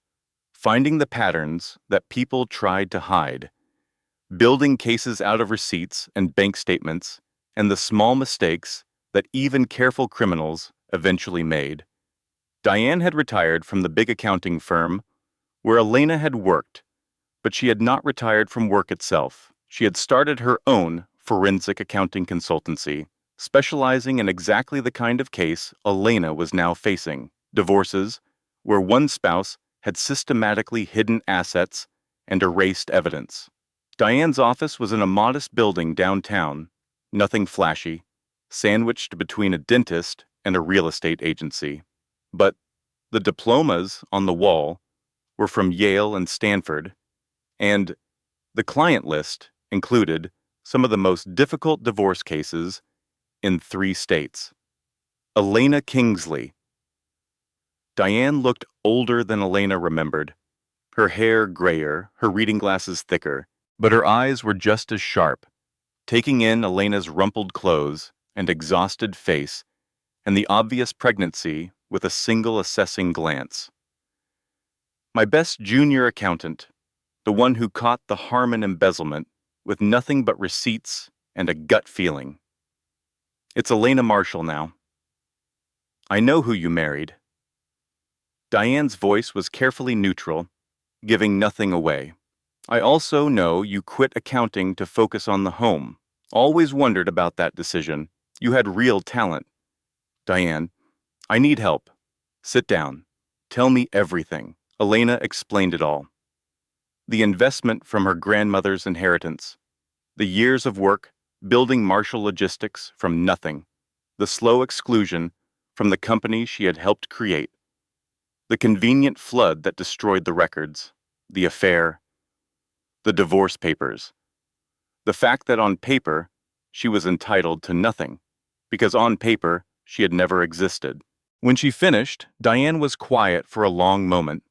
finding the patterns that people tried to hide, building cases out of receipts and bank statements, and the small mistakes that even careful criminals eventually made. Diane had retired from the big accounting firm where Elena had worked, but she had not retired from work itself. She had started her own forensic accounting consultancy, specializing in exactly the kind of case Elena was now facing: divorces, where one spouse had systematically hidden assets and erased evidence. Diane's office was in a modest building downtown, nothing flashy, sandwiched between a dentist and a real estate agency. But the diplomas on the wall were from Yale and Stanford, and the client list included some of the most difficult divorce cases in 3 states. Elena Kingsley. Diane looked older than Elena remembered, her hair grayer, her reading glasses thicker, but her eyes were just as sharp, taking in Elena's rumpled clothes and exhausted face and the obvious pregnancy with a single assessing glance. My best junior accountant, the one who caught the Harmon embezzlement with nothing but receipts and a gut feeling. It's Elena Marshall now. I know who you married. Diane's voice was carefully neutral, giving nothing away. I also know you quit accounting to focus on the home. Always wondered about that decision. You had real talent. Diane, I need help. Sit down. Tell me everything. Elena explained it all. The investment from her grandmother's inheritance. The years of work, building Marshall Logistics from nothing. The slow exclusion from the company she had helped create. The convenient flood that destroyed the records. The affair. The divorce papers. The fact that on paper, she was entitled to nothing, because on paper, she had never existed. When she finished, Diane was quiet for a long moment,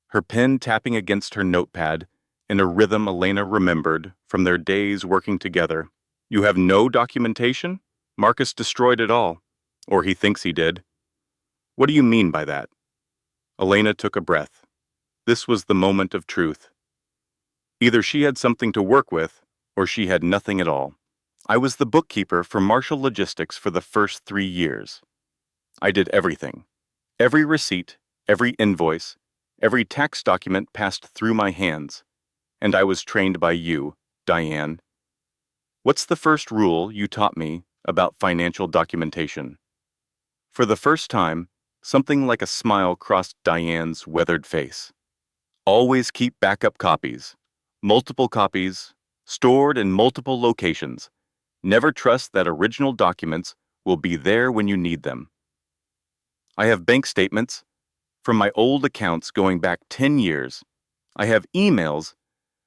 her pen tapping against her notepad in a rhythm Elena remembered from their days working together. You have no documentation? Marcus destroyed it all. Or he thinks he did. What do you mean by that? Elena took a breath. This was the moment of truth. Either she had something to work with, or she had nothing at all. I was the bookkeeper for Marshall Logistics for the first 3 years. I did everything. Every receipt, every invoice, every tax document passed through my hands. And I was trained by you, Diane. What's the first rule you taught me about financial documentation? For the first time, something like a smile crossed Diane's weathered face. Always keep backup copies. Multiple copies, stored in multiple locations. Never trust that original documents will be there when you need them. I have bank statements from my old accounts going back 10 years. I have emails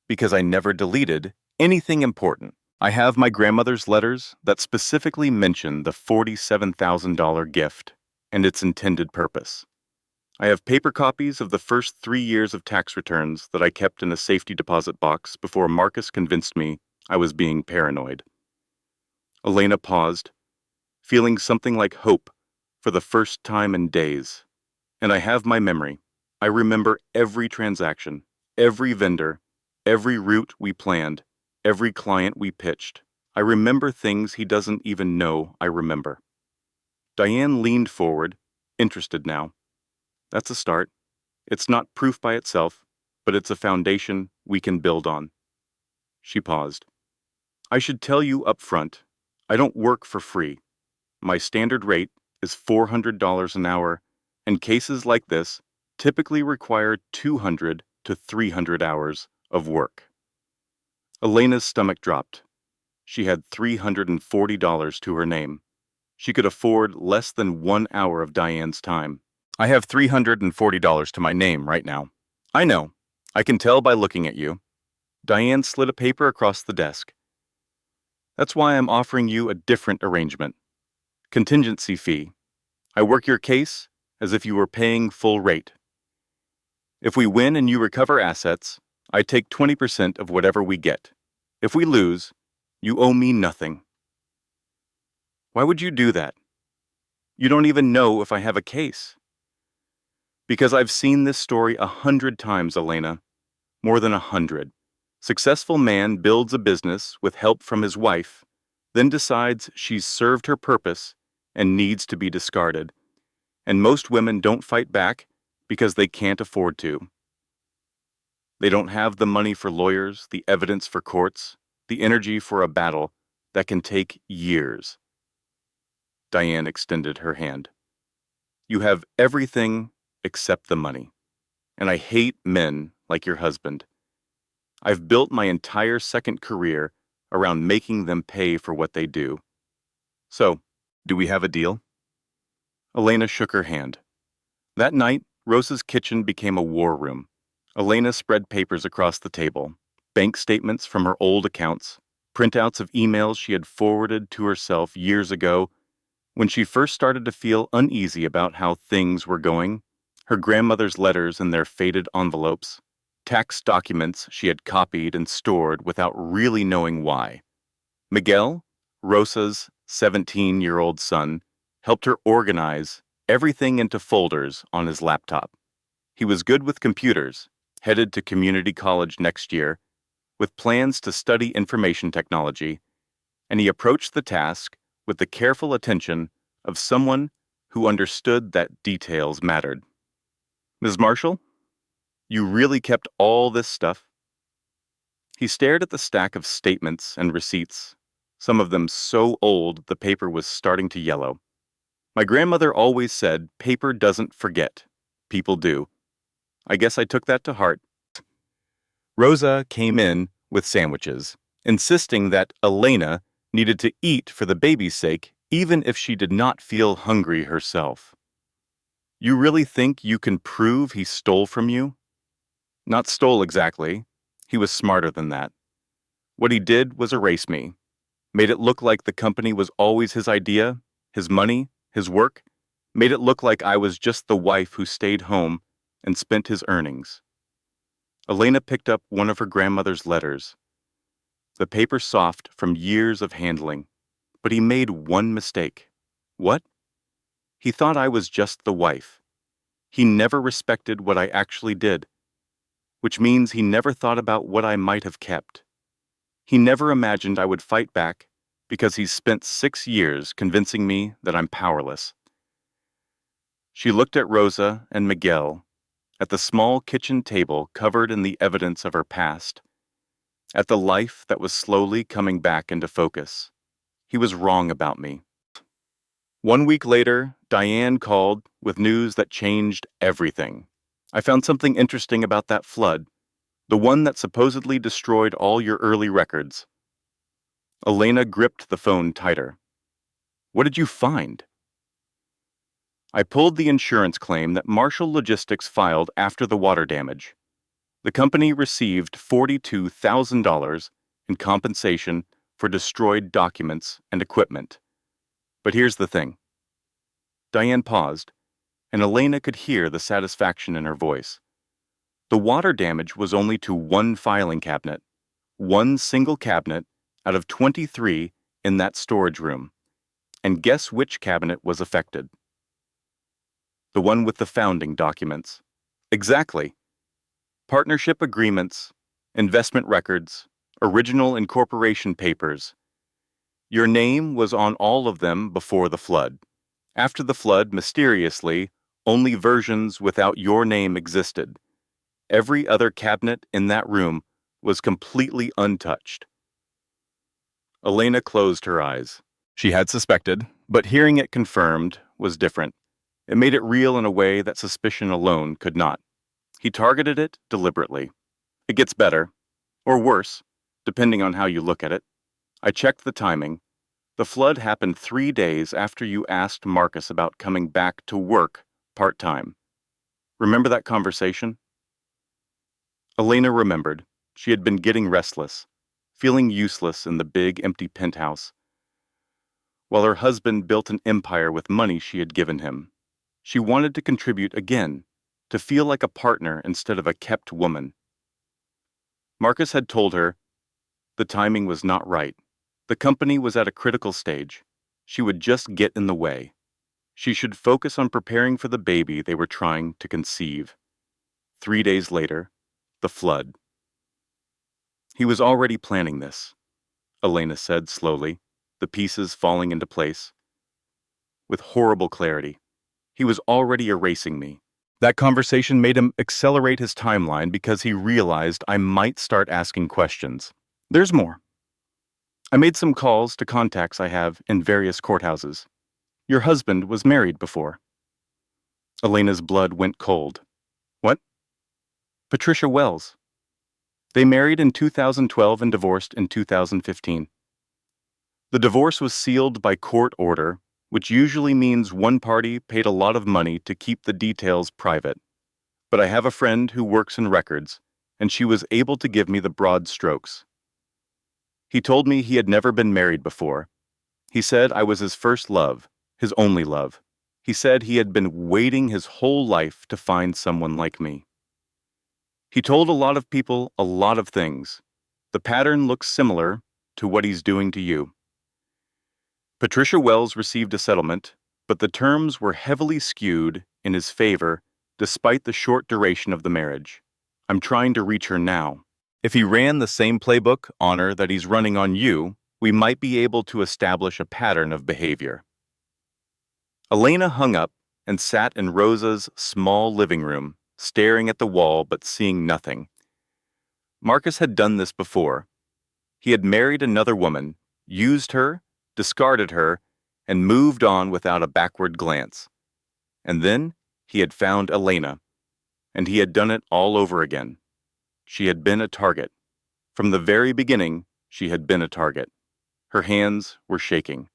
because I never deleted anything important. I have my grandmother's letters that specifically mention the $47,000 gift and its intended purpose. I have paper copies of the first 3 years of tax returns that I kept in a safety deposit box before Marcus convinced me I was being paranoid. Elena paused, feeling something like hope for the first time in days. And I have my memory. I remember every transaction, every vendor, every route we planned, every client we pitched. I remember things he doesn't even know I remember. Diane leaned forward, interested now. That's a start. It's not proof by itself, but it's a foundation we can build on. She paused. I should tell you up front, I don't work for free. My standard rate is $400 an hour, and cases like this typically require 200 to 300 hours of work. Elena's stomach dropped. She had $340 to her name. She could afford less than 1 hour of Diane's time. I have $340 to my name right now. I know. I can tell by looking at you. Diane slid a paper across the desk. That's why I'm offering you a different arrangement. Contingency fee. I work your case as if you were paying full rate. If we win and you recover assets, I take 20% of whatever we get. If we lose, you owe me nothing. Why would you do that? You don't even know if I have a case. Because I've seen this story 100 times, Elena. More than 100. Successful man builds a business with help from his wife, then decides she's served her purpose and needs to be discarded. And most women don't fight back because they can't afford to. They don't have the money for lawyers, the evidence for courts, the energy for a battle that can take years. Diane extended her hand. You have everything except the money. And I hate men like your husband. I've built my entire second career around making them pay for what they do. So, do we have a deal? Elena shook her hand. That night, Rosa's kitchen became a war room. Elena spread papers across the table, bank statements from her old accounts, printouts of emails she had forwarded to herself years ago when she first started to feel uneasy about how things were going. Her grandmother's letters in their faded envelopes, tax documents she had copied and stored without really knowing why. Miguel, Rosa's 17-year-old son, helped her organize everything into folders on his laptop. He was good with computers, headed to community college next year, with plans to study information technology, and he approached the task with the careful attention of someone who understood that details mattered. Ms. Marshall, you really kept all this stuff? He stared at the stack of statements and receipts, some of them so old the paper was starting to yellow. My grandmother always said, paper doesn't forget. People do. I guess I took that to heart. Rosa came in with sandwiches, insisting that Elena needed to eat for the baby's sake, even if she did not feel hungry herself. You really think you can prove he stole from you? Not stole exactly. He was smarter than that. What he did was erase me, made it look like the company was always his idea, his money, his work, made it look like I was just the wife who stayed home and spent his earnings. Elena picked up one of her grandmother's letters, the paper soft from years of handling, but he made one mistake. What? He thought I was just the wife. He never respected what I actually did, which means he never thought about what I might have kept. He never imagined I would fight back because he's spent 6 years convincing me that I'm powerless. She looked at Rosa and Miguel, at the small kitchen table covered in the evidence of her past, at the life that was slowly coming back into focus. He was wrong about me. 1 week later, Diane called with news that changed everything. I found something interesting about that flood, the one that supposedly destroyed all your early records. Elena gripped the phone tighter. What did you find? I pulled the insurance claim that Marshall Logistics filed after the water damage. The company received $42,000 in compensation for destroyed documents and equipment. But here's the thing. Diane paused, and Elena could hear the satisfaction in her voice. The water damage was only to one filing cabinet, one single cabinet out of 23 in that storage room. And guess which cabinet was affected? The one with the founding documents. Exactly. Partnership agreements, investment records, original incorporation papers. Your name was on all of them before the flood. After the flood, mysteriously, only versions without your name existed. Every other cabinet in that room was completely untouched. Elena closed her eyes. She had suspected, but hearing it confirmed was different. It made it real in a way that suspicion alone could not. He targeted it deliberately. It gets better, or worse, depending on how you look at it. I checked the timing. The flood happened 3 days after you asked Marcus about coming back to work part-time. Remember that conversation? Elena remembered. She had been getting restless, feeling useless in the big, empty penthouse, while her husband built an empire with money she had given him. She wanted to contribute again, to feel like a partner instead of a kept woman. Marcus had told her the timing was not right. The company was at a critical stage. She would just get in the way. She should focus on preparing for the baby they were trying to conceive. 3 days later, the flood. He was already planning this, Elena said slowly, the pieces falling into place. With horrible clarity. He was already erasing me. That conversation made him accelerate his timeline because he realized I might start asking questions. There's more. I made some calls to contacts I have in various courthouses. Your husband was married before. Elena's blood went cold. What? Patricia Wells. They married in 2012 and divorced in 2015. The divorce was sealed by court order, which usually means one party paid a lot of money to keep the details private. But I have a friend who works in records, and she was able to give me the broad strokes. He told me he had never been married before. He said I was his first love, his only love. He said he had been waiting his whole life to find someone like me. He told a lot of people a lot of things. The pattern looks similar to what he's doing to you. Patricia Wells received a settlement, but the terms were heavily skewed in his favor despite the short duration of the marriage. I'm trying to reach her now. If he ran the same playbook on her that he's running on you, we might be able to establish a pattern of behavior. Elena hung up and sat in Rosa's small living room, staring at the wall but seeing nothing. Marcus had done this before. He had married another woman, used her, discarded her, and moved on without a backward glance. And then he had found Elena, and he had done it all over again. She had been a target. From the very beginning, she had been a target. Her hands were shaking.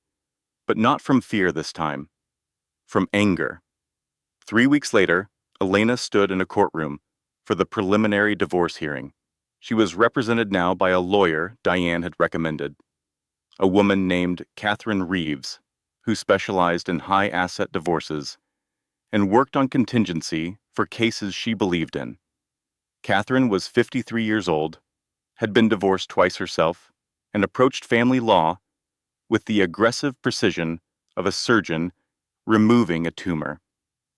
But not from fear this time. From anger. 3 weeks later, Elena stood in a courtroom for the preliminary divorce hearing. She was represented now by a lawyer Diane had recommended, a woman named Catherine Reeves, who specialized in high-asset divorces and worked on contingency for cases she believed in. Catherine was 53 years old, had been divorced twice herself, and approached family law with the aggressive precision of a surgeon removing a tumor.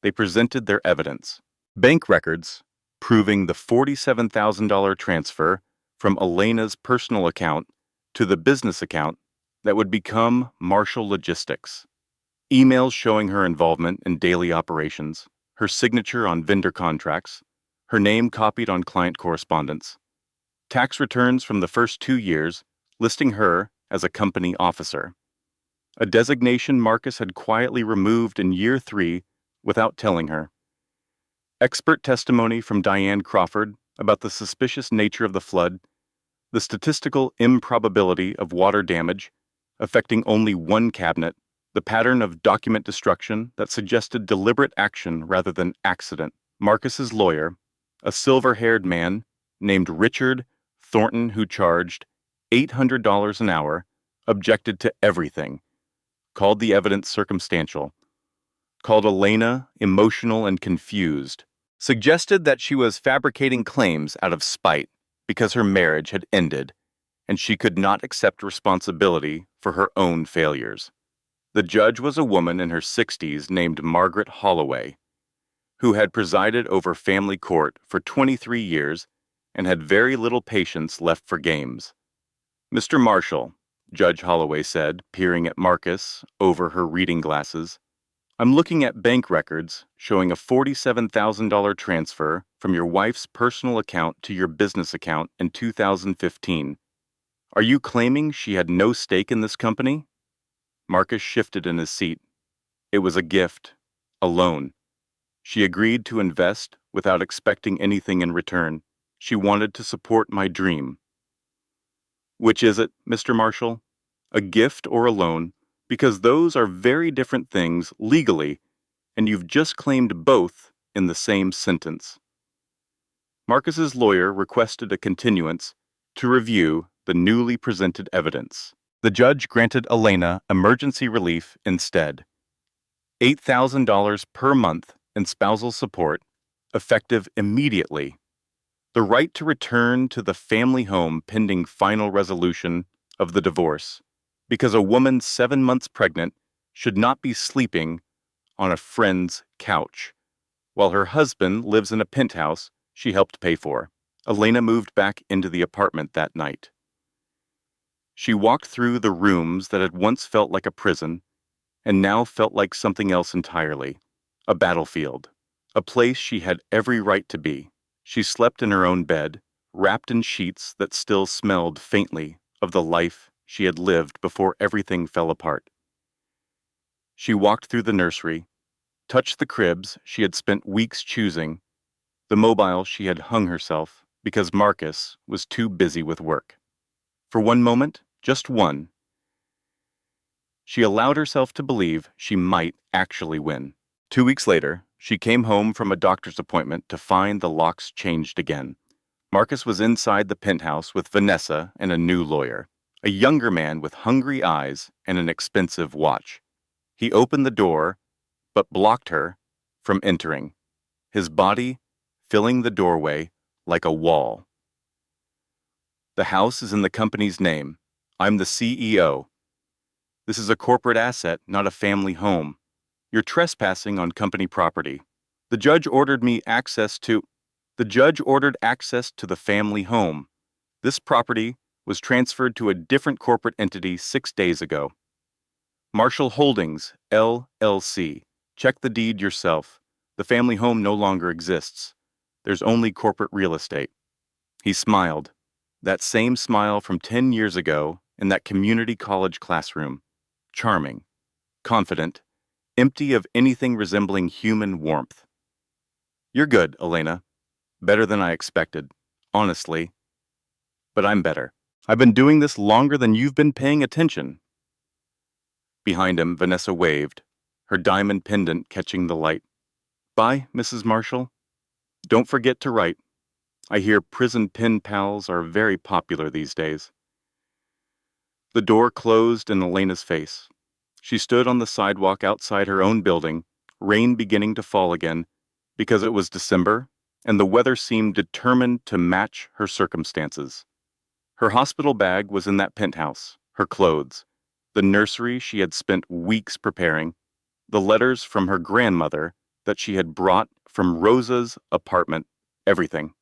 They presented their evidence. Bank records proving the $47,000 transfer from Elena's personal account to the business account that would become Marshall Logistics. Emails showing her involvement in daily operations, her signature on vendor contracts, her name copied on client correspondence. Tax returns from the first 2 years listing her as a company officer. A designation Marcus had quietly removed in year 3 without telling her. Expert testimony from Diane Crawford about the suspicious nature of the flood, the statistical improbability of water damage affecting only one cabinet, the pattern of document destruction that suggested deliberate action rather than accident. Marcus's lawyer, a silver-haired man named Richard Thornton who charged $800 an hour, objected to everything, called the evidence circumstantial, called Elena emotional and confused, suggested that she was fabricating claims out of spite because her marriage had ended and she could not accept responsibility for her own failures. The judge was a woman in her 60s named Margaret Holloway, who had presided over family court for 23 years and had very little patience left for games. "Mr. Marshall," Judge Holloway said, peering at Marcus over her reading glasses, "I'm looking at bank records showing a $47,000 transfer from your wife's personal account to your business account in 2015. Are you claiming she had no stake in this company?" Marcus shifted in his seat. It was a gift, a loan. She agreed to invest without expecting anything in return. She wanted to support my dream. "Which is it, Mr. Marshall? A gift or a loan? Because those are very different things legally, and you've just claimed both in the same sentence." Marcus's lawyer requested a continuance to review the newly presented evidence. The judge granted Elena emergency relief instead. $8,000 per month in spousal support, effective immediately. The right to return to the family home pending final resolution of the divorce, because a woman 7 months pregnant should not be sleeping on a friend's couch, while her husband lives in a penthouse she helped pay for. Elena moved back into the apartment that night. She walked through the rooms that had once felt like a prison and now felt like something else entirely, a battlefield, a place she had every right to be. She slept in her own bed, wrapped in sheets that still smelled faintly of the life she had lived before everything fell apart. She walked through the nursery, touched the cribs she had spent weeks choosing, the mobile she had hung herself because Marcus was too busy with work. For one moment, just one, she allowed herself to believe she might actually win. 2 weeks later, she came home from a doctor's appointment to find the locks changed again. Marcus was inside the penthouse with Vanessa and a new lawyer, a younger man with hungry eyes and an expensive watch. He opened the door, but blocked her from entering, his body filling the doorway like a wall. "The house is in the company's name. I'm the CEO. This is a corporate asset, not a family home. You're trespassing on company property. The judge ordered access to the family home. This property was transferred to a different corporate entity 6 days ago." Marshall Holdings, LLC. Check the deed yourself. The family home no longer exists. There's only corporate real estate. He smiled. That same smile from 10 years ago in that community college classroom. Charming, confident, empty of anything resembling human warmth. You're good, Elena. Better than I expected, honestly. But I'm better. I've been doing this longer than you've been paying attention. Behind him, Vanessa waved, her diamond pendant catching the light. Bye, Mrs. Marshall. Don't forget to write. I hear prison pen pals are very popular these days. The door closed in Elena's face. She stood on the sidewalk outside her own building, rain beginning to fall again, because it was December, and the weather seemed determined to match her circumstances. Her hospital bag was in that penthouse, her clothes, the nursery she had spent weeks preparing, the letters from her grandmother that she had brought from Rosa's apartment, everything.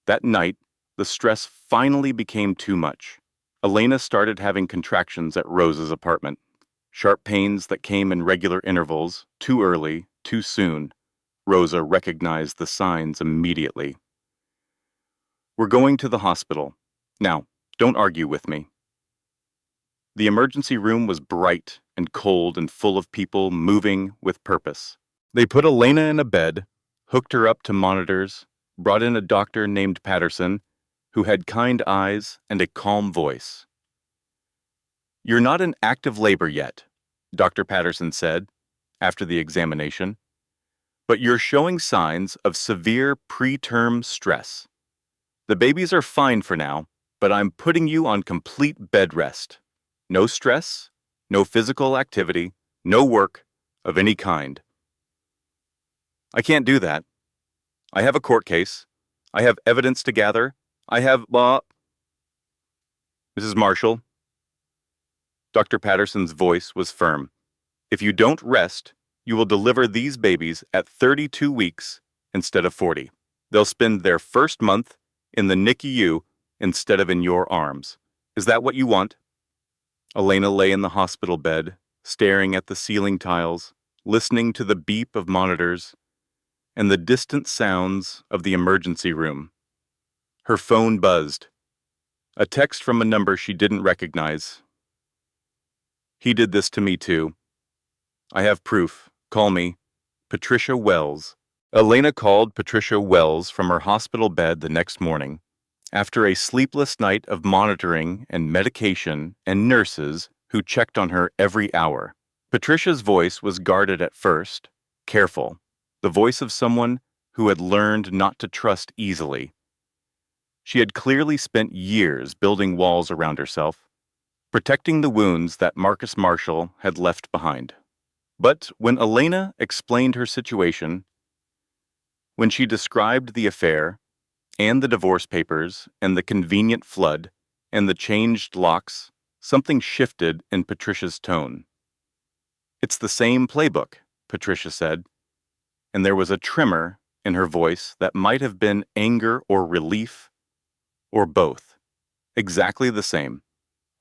That night, the stress finally became too much. Elena started having contractions at Rosa's apartment. Sharp pains that came in regular intervals, too early, too soon. Rosa recognized the signs immediately. We're going to the hospital. Now, don't argue with me. The emergency room was bright and cold and full of people moving with purpose. They put Elena in a bed, hooked her up to monitors, brought in a doctor named Patterson, who had kind eyes and a calm voice. You're not in active labor yet, Dr. Patterson said, after the examination, but you're showing signs of severe preterm stress. The babies are fine for now, but I'm putting you on complete bed rest. No stress, no physical activity, no work of any kind. I can't do that. I have a court case. I have evidence to gather. I have, Mrs. Marshall. Dr. Patterson's voice was firm. If you don't rest, you will deliver these babies at 32 weeks instead of 40. They'll spend their first month in the NICU instead of in your arms. Is that what you want? Elena lay in the hospital bed, staring at the ceiling tiles, listening to the beep of monitors and the distant sounds of the emergency room. Her phone buzzed. A text from a number she didn't recognize. He did this to me too. I have proof. Call me. Patricia Wells. Elena called Patricia Wells from her hospital bed the next morning. After a sleepless night of monitoring and medication and nurses who checked on her every hour. Patricia's voice was guarded at first, careful, the voice of someone who had learned not to trust easily. She had clearly spent years building walls around herself, protecting the wounds that Marcus Marshall had left behind. But when Elena explained her situation, when she described the affair, and the divorce papers, and the convenient flood, and the changed locks, something shifted in Patricia's tone. It's the same playbook, Patricia said, and there was a tremor in her voice that might have been anger or relief, or both. Exactly the same,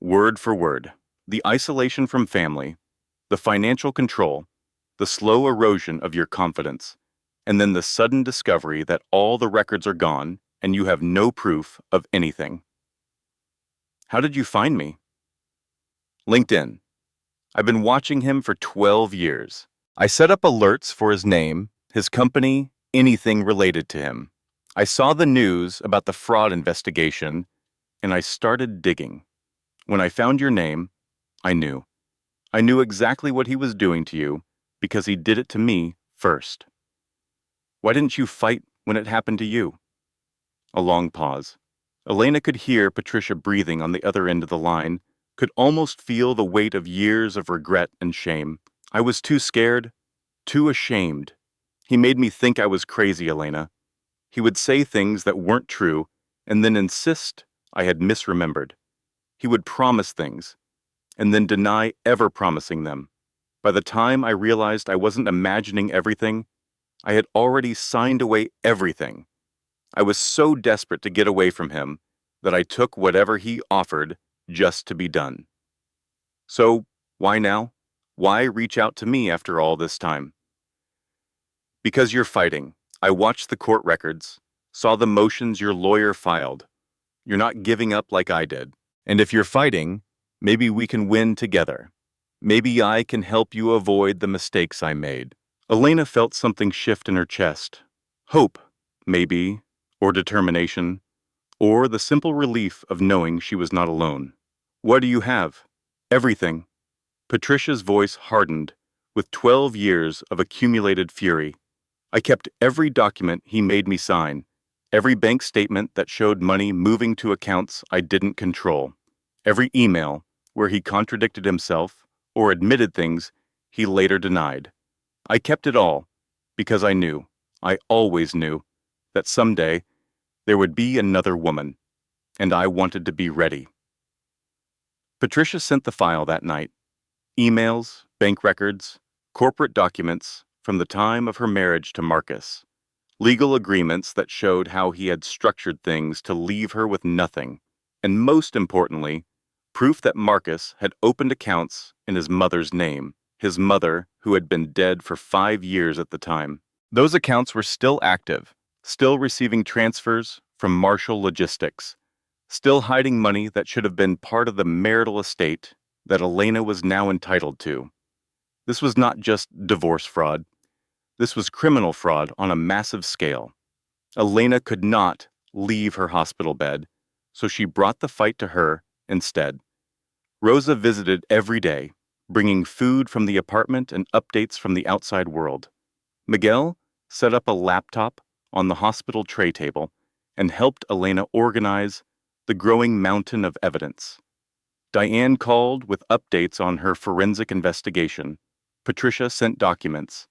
word for word. The isolation from family, the financial control, the slow erosion of your confidence, and then the sudden discovery that all the records are gone and you have no proof of anything. How did you find me? LinkedIn. I've been watching him for 12 years. I set up alerts for his name, his company, anything related to him. I saw the news about the fraud investigation, and I started digging. When I found your name, I knew. I knew exactly what he was doing to you because he did it to me first. Why didn't you fight when it happened to you? A long pause. Elena could hear Patricia breathing on the other end of the line, could almost feel the weight of years of regret and shame. I was too scared, too ashamed. He made me think I was crazy, Elena. He would say things that weren't true and then insist I had misremembered. He would promise things and then deny ever promising them. By the time I realized I wasn't imagining everything, I had already signed away everything. I was so desperate to get away from him that I took whatever he offered just to be done. So, why now? Why reach out to me after all this time? Because you're fighting. I watched the court records, saw the motions your lawyer filed. You're not giving up like I did. And if you're fighting, maybe we can win together. Maybe I can help you avoid the mistakes I made. Elena felt something shift in her chest. Hope, maybe, or determination, or the simple relief of knowing she was not alone. What do you have? Everything. Patricia's voice hardened, with 12 years of accumulated fury. I kept every document he made me sign, every bank statement that showed money moving to accounts I didn't control, every email where he contradicted himself or admitted things he later denied. I kept it all because I always knew, that someday there would be another woman, and I wanted to be ready. Patricia sent the file that night. Emails, bank records, corporate documents from the time of her marriage to Marcus. Legal agreements that showed how he had structured things to leave her with nothing. And most importantly, proof that Marcus had opened accounts in his mother's name, his mother who had been dead for 5 years at the time. Those accounts were still active, still receiving transfers from Marshall Logistics, still hiding money that should have been part of the marital estate that Elena was now entitled to. This was not just divorce fraud. This was criminal fraud on a massive scale. Elena could not leave her hospital bed, so she brought the fight to her instead. Rosa visited every day, bringing food from the apartment and updates from the outside world. Miguel set up a laptop on the hospital tray table and helped Elena organize the growing mountain of evidence. Diane called with updates on her forensic investigation. Patricia sent documents,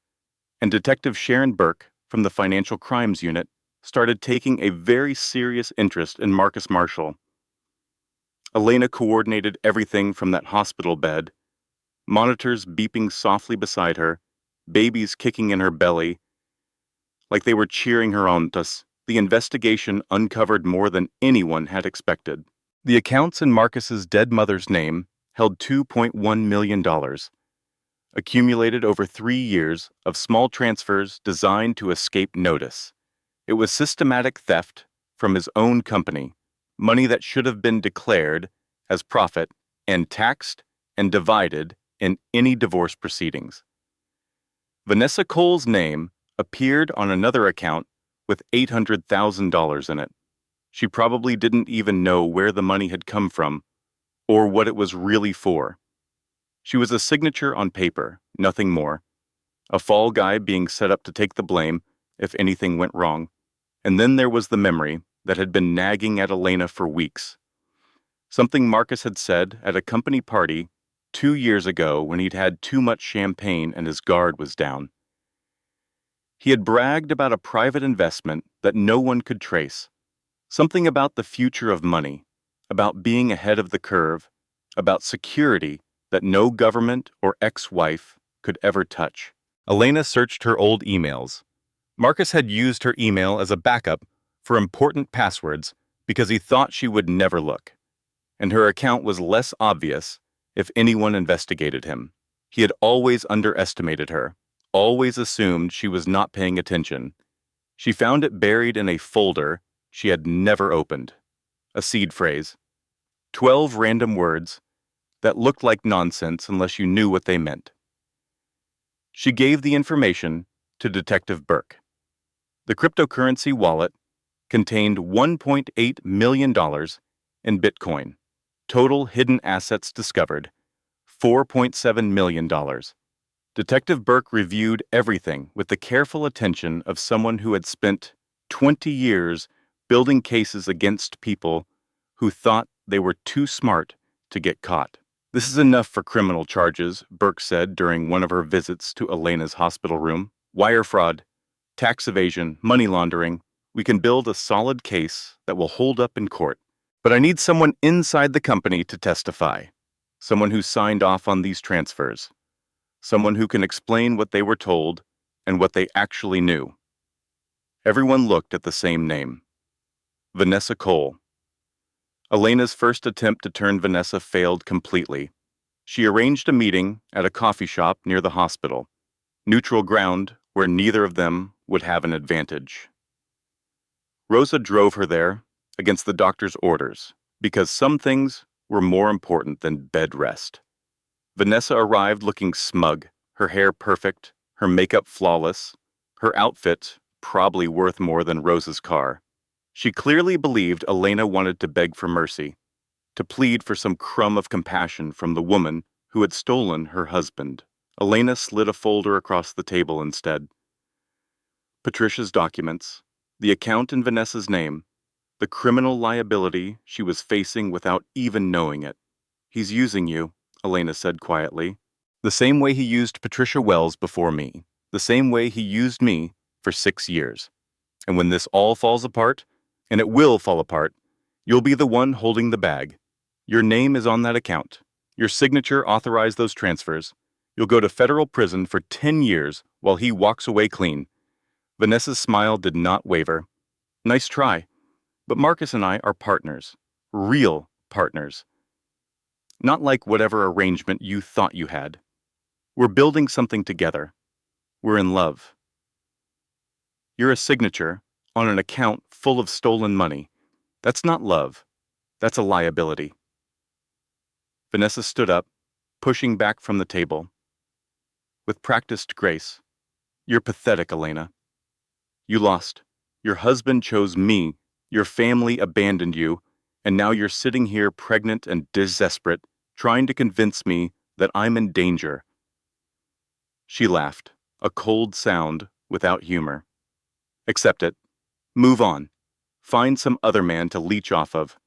and Detective Sharon Burke from the Financial Crimes Unit started taking a very serious interest in Marcus Marshall. Elena coordinated everything from that hospital bed, monitors beeping softly beside her, babies kicking in her belly, like they were cheering her on. Thus, the investigation uncovered more than anyone had expected. The accounts in Marcus's dead mother's name held $2.1 million, accumulated over 3 years of small transfers designed to escape notice. It was systematic theft from his own company, money that should have been declared as profit and taxed and divided in any divorce proceedings. Vanessa Cole's name appeared on another account with $800,000 in it. She probably didn't even know where the money had come from or what it was really for. She was a signature on paper, nothing more. A fall guy being set up to take the blame if anything went wrong. And then there was the memory that had been nagging at Elena for weeks. Something Marcus had said at a company party 2 years ago when he'd had too much champagne and his guard was down. He had bragged about a private investment that no one could trace. Something about the future of money, about being ahead of the curve, about security that no government or ex-wife could ever touch. Elena searched her old emails. Marcus had used her email as a backup for important passwords because he thought she would never look, and her account was less obvious if anyone investigated him. He had always underestimated her, always assumed she was not paying attention. She found it buried in a folder she had never opened. A seed phrase. 12 random words that looked like nonsense unless you knew what they meant. She gave the information to Detective Burke. The cryptocurrency wallet contained $1.8 million in Bitcoin. Total hidden assets discovered, $4.7 million. Detective Burke reviewed everything with the careful attention of someone who had spent 20 years building cases against people who thought they were too smart to get caught. This is enough for criminal charges, Burke said during one of her visits to Elena's hospital room. Wire fraud, tax evasion, money laundering. We can build a solid case that will hold up in court. But I need someone inside the company to testify. Someone who signed off on these transfers. Someone who can explain what they were told and what they actually knew. Everyone looked at the same name. Vanessa Cole. Elena's first attempt to turn Vanessa failed completely. She arranged a meeting at a coffee shop near the hospital, neutral ground where neither of them would have an advantage. Rosa drove her there against the doctor's orders because some things were more important than bed rest. Vanessa arrived looking smug, her hair perfect, her makeup flawless, her outfit probably worth more than Rosa's car. She clearly believed Elena wanted to beg for mercy, to plead for some crumb of compassion from the woman who had stolen her husband. Elena slid a folder across the table instead. Patricia's documents, the account in Vanessa's name, the criminal liability she was facing without even knowing it. He's using you, Elena said quietly. The same way he used Patricia Wells before me. The same way he used me for 6 years. And when this all falls apart, and it will fall apart, you'll be the one holding the bag. Your name is on that account. Your signature authorized those transfers. You'll go to federal prison for 10 years while he walks away clean. Vanessa's smile did not waver. Nice try. But Marcus and I are partners. Real partners. Not like whatever arrangement you thought you had. We're building something together. We're in love. You're a signature on an account full of stolen money. That's not love. That's a liability. Vanessa stood up, pushing back from the table. With practiced grace. You're pathetic, Elena. You lost. Your husband chose me. Your family abandoned you. And now you're sitting here pregnant and desperate, trying to convince me that I'm in danger. She laughed, a cold sound without humor. Accept it. Move on. Find some other man to leech off of.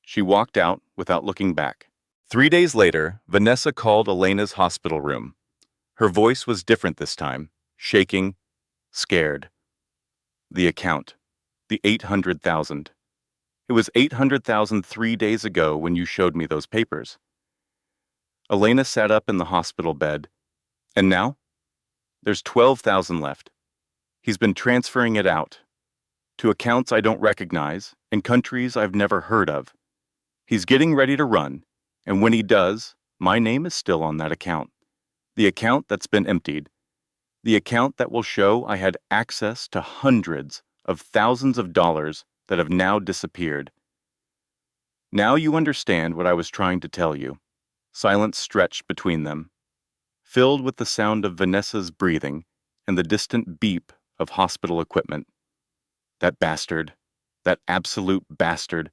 She walked out without looking back. 3 days later, Vanessa called Elena's hospital room. Her voice was different this time, shaking, scared. The account. The 800,000. It was 800,000 3 days ago when you showed me those papers. Elena sat up in the hospital bed. And now? There's 12,000 left. He's been transferring it out to accounts I don't recognize and countries I've never heard of. He's getting ready to run, and when he does, my name is still on that account. The account that's been emptied. The account that will show I had access to hundreds of thousands of dollars that have now disappeared. Now you understand what I was trying to tell you. Silence stretched between them, filled with the sound of Vanessa's breathing and the distant beep of hospital equipment. That bastard. That absolute bastard.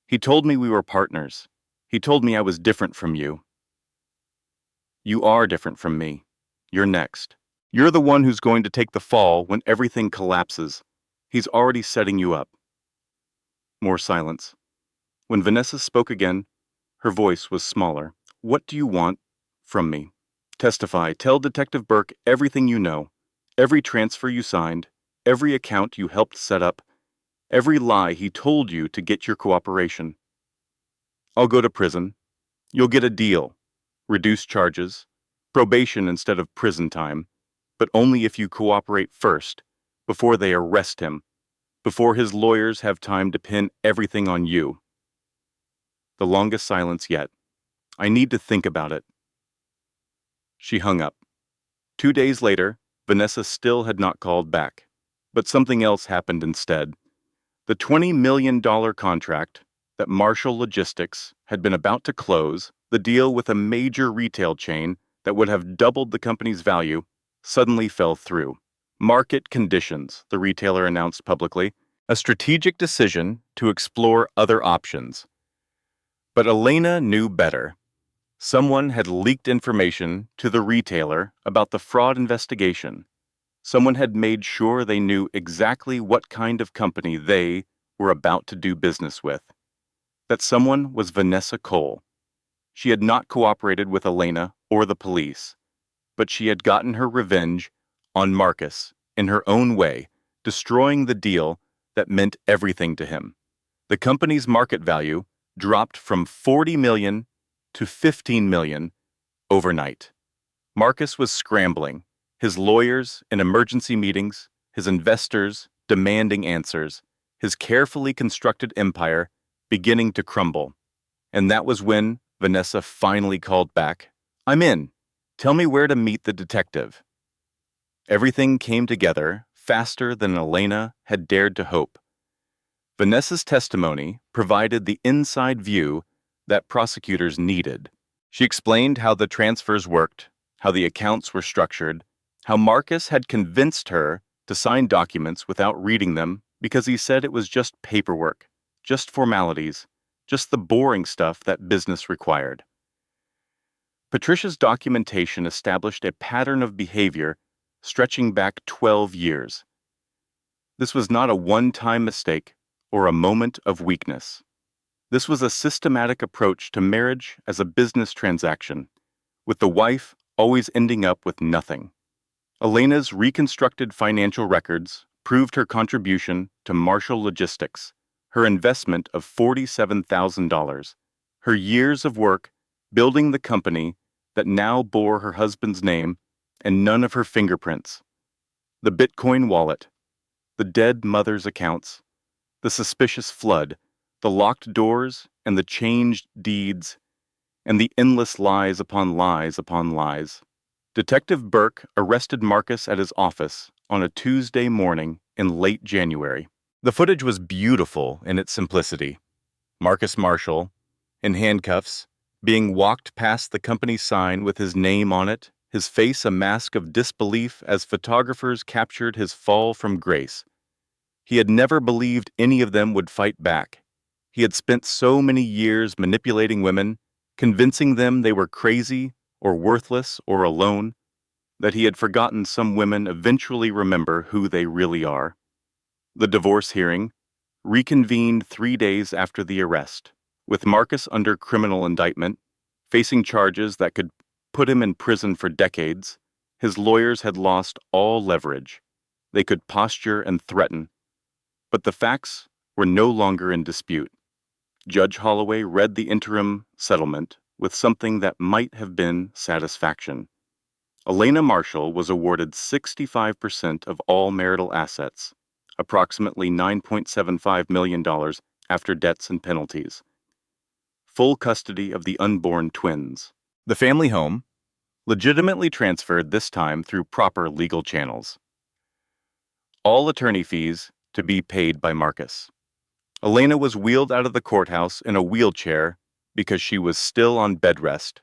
He told me we were partners. He told me I was different from you. You are different from me. You're next. You're the one who's going to take the fall when everything collapses. He's already setting you up. More silence. When Vanessa spoke again, her voice was smaller. What do you want from me? Testify. Tell Detective Burke everything you know. Every transfer you signed. Every account you helped set up. Every lie he told you to get your cooperation. I'll go to prison. You'll get a deal. Reduced charges. Probation instead of prison time. But only if you cooperate first, before they arrest him, before his lawyers have time to pin everything on you. The longest silence yet. I need to think about it. She hung up. 2 days later, Vanessa still had not called back. But something else happened instead. The $20 million contract that Marshall Logistics had been about to close, the deal with a major retail chain that would have doubled the company's value, suddenly fell through. Market conditions, the retailer announced publicly, a strategic decision to explore other options. But Elena knew better. Someone had leaked information to the retailer about the fraud investigation. Someone had made sure they knew exactly what kind of company they were about to do business with. That someone was Vanessa Cole. She had not cooperated with Elena or the police, but she had gotten her revenge on Marcus in her own way, destroying the deal that meant everything to him. The company's market value dropped from $40 million to $15 million overnight. Marcus was scrambling, his lawyers in emergency meetings, his investors demanding answers, his carefully constructed empire beginning to crumble. And that was when Vanessa finally called back. "I'm in. Tell me where to meet the detective." Everything came together faster than Elena had dared to hope. Vanessa's testimony provided the inside view that prosecutors needed. She explained how the transfers worked, how the accounts were structured, how Marcus had convinced her to sign documents without reading them because he said it was just paperwork, just formalities, just the boring stuff that business required. Patricia's documentation established a pattern of behavior stretching back 12 years. This was not a one-time mistake or a moment of weakness. This was a systematic approach to marriage as a business transaction, with the wife always ending up with nothing. Elena's reconstructed financial records proved her contribution to Marshall Logistics, her investment of $47,000, her years of work building the company that now bore her husband's name and none of her fingerprints. The Bitcoin wallet, the dead mother's accounts, the suspicious flood, the locked doors and the changed deeds, and the endless lies upon lies upon lies. Detective Burke arrested Marcus at his office on a Tuesday morning in late January. The footage was beautiful in its simplicity. Marcus Marshall, in handcuffs, being walked past the company sign with his name on it, his face a mask of disbelief as photographers captured his fall from grace. He had never believed any of them would fight back. He had spent so many years manipulating women, convincing them they were crazy or worthless or alone, that he had forgotten some women eventually remember who they really are. The divorce hearing reconvened 3 days after the arrest, with Marcus under criminal indictment, facing charges that could put him in prison for decades. His lawyers had lost all leverage. They could posture and threaten, but the facts were no longer in dispute. Judge Holloway read the interim settlement with something that might have been satisfaction. Elena Marshall was awarded 65% of all marital assets, approximately $9.75 million after debts and penalties. Full custody of the unborn twins. The family home, legitimately transferred this time through proper legal channels. All attorney fees to be paid by Marcus. Elena was wheeled out of the courthouse in a wheelchair because she was still on bed rest,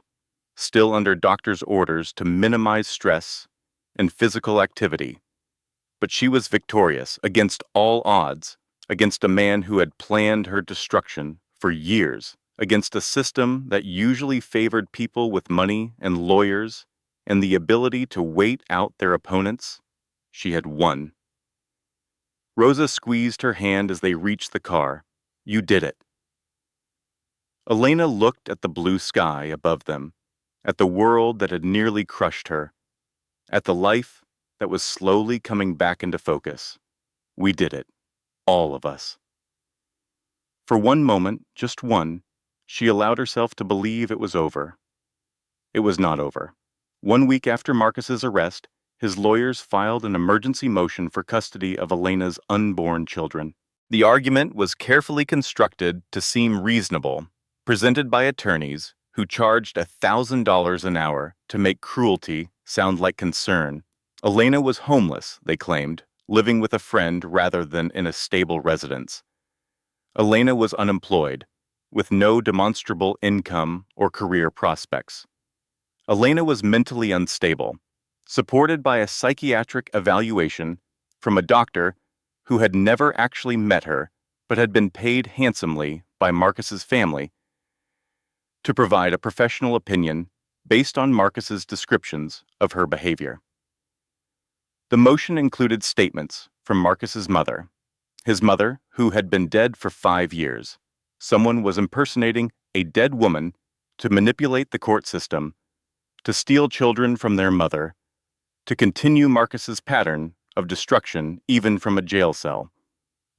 still under doctor's orders to minimize stress and physical activity. But she was victorious against all odds, against a man who had planned her destruction for years, against a system that usually favored people with money and lawyers and the ability to wait out their opponents. She had won. Rosa squeezed her hand as they reached the car. "You did it." Elena looked at the blue sky above them, at the world that had nearly crushed her, at the life that was slowly coming back into focus. We did it. All of us. For one moment, just one, she allowed herself to believe it was over. It was not over. 1 week after Marcus's arrest, his lawyers filed an emergency motion for custody of Elena's unborn children. The argument was carefully constructed to seem reasonable, presented by attorneys who charged $1,000 an hour to make cruelty sound like concern. Elena was homeless, they claimed, living with a friend rather than in a stable residence. Elena was unemployed, with no demonstrable income or career prospects. Elena was mentally unstable, supported by a psychiatric evaluation from a doctor who had never actually met her but had been paid handsomely by Marcus's family to provide a professional opinion based on Marcus's descriptions of her behavior. The motion included statements from Marcus's mother, his mother who had been dead for 5 years. Someone was impersonating a dead woman to manipulate the court system, to steal children from their mother, to continue Marcus's pattern of destruction even from a jail cell.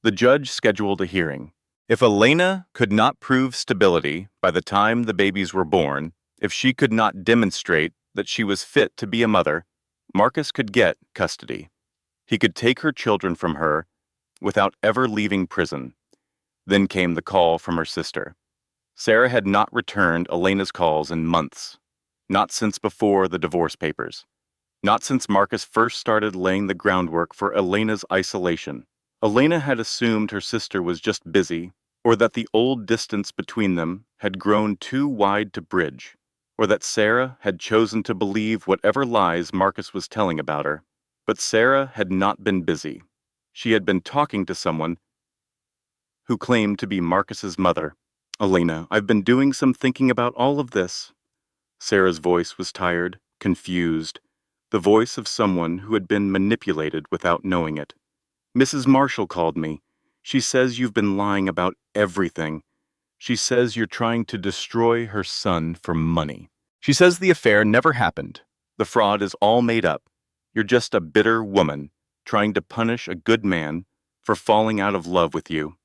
The judge scheduled a hearing. If Elena could not prove stability by the time the babies were born, if she could not demonstrate that she was fit to be a mother, Marcus could get custody. He could take her children from her without ever leaving prison. Then came the call from her sister. Sarah had not returned Elena's calls in months. Not since before the divorce papers. Not since Marcus first started laying the groundwork for Elena's isolation. Elena had assumed her sister was just busy, or that the old distance between them had grown too wide to bridge, or that Sarah had chosen to believe whatever lies Marcus was telling about her. But Sarah had not been busy. She had been talking to someone who claimed to be Marcus's mother. Elena, I've been doing some thinking about all of this. Sarah's voice was tired, confused, the voice of someone who had been manipulated without knowing it. Mrs. Marshall called me. She says you've been lying about everything. She says you're trying to destroy her son for money. She says the affair never happened. The fraud is all made up. You're just a bitter woman trying to punish a good man for falling out of love with you.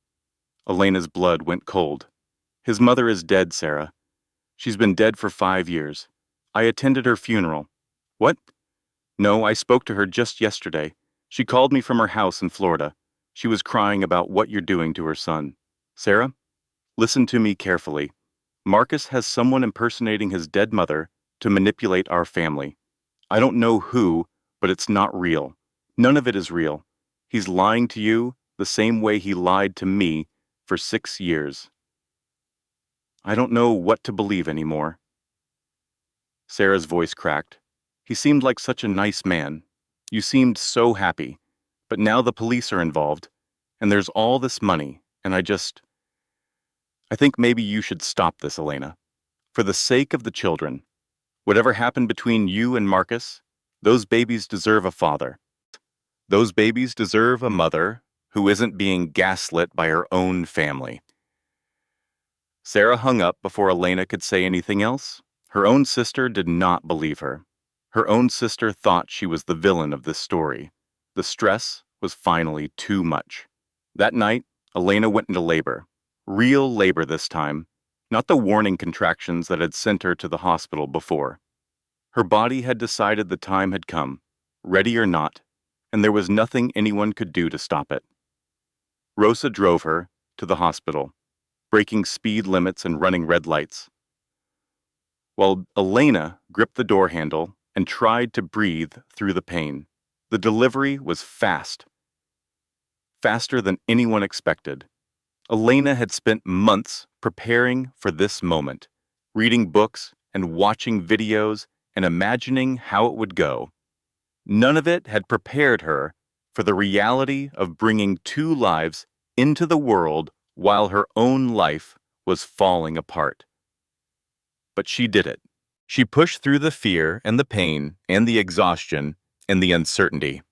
Elena's blood went cold. His mother is dead, Sarah. She's been dead for 5 years. I attended her funeral. What? No, I spoke to her just yesterday. She called me from her house in Florida. She was crying about what you're doing to her son. Sarah, listen to me carefully. Marcus has someone impersonating his dead mother to manipulate our family. I don't know who, but it's not real. None of it is real. He's lying to you the same way he lied to me for 6 years. I don't know what to believe anymore. Sarah's voice cracked. He seemed like such a nice man. You seemed so happy. But now the police are involved, and there's all this money, and I think maybe you should stop this, Elena. For the sake of the children. Whatever happened between you and Marcus, those babies deserve a father. Those babies deserve a mother who isn't being gaslit by her own family. Sarah hung up before Elena could say anything else. Her own sister did not believe her. Her own sister thought she was the villain of this story. The stress was finally too much. That night, Elena went into labor. Real labor this time, not the warning contractions that had sent her to the hospital before. Her body had decided the time had come, ready or not, and there was nothing anyone could do to stop it. Rosa drove her to the hospital, breaking speed limits and running red lights, while Elena gripped the door handle and tried to breathe through the pain. The delivery was fast, faster than anyone expected. Elena had spent months preparing for this moment, reading books and watching videos and imagining how it would go. None of it had prepared her for the reality of bringing 2 lives into the world while her own life was falling apart. But she did it. She pushed through the fear and the pain and the exhaustion and the uncertainty.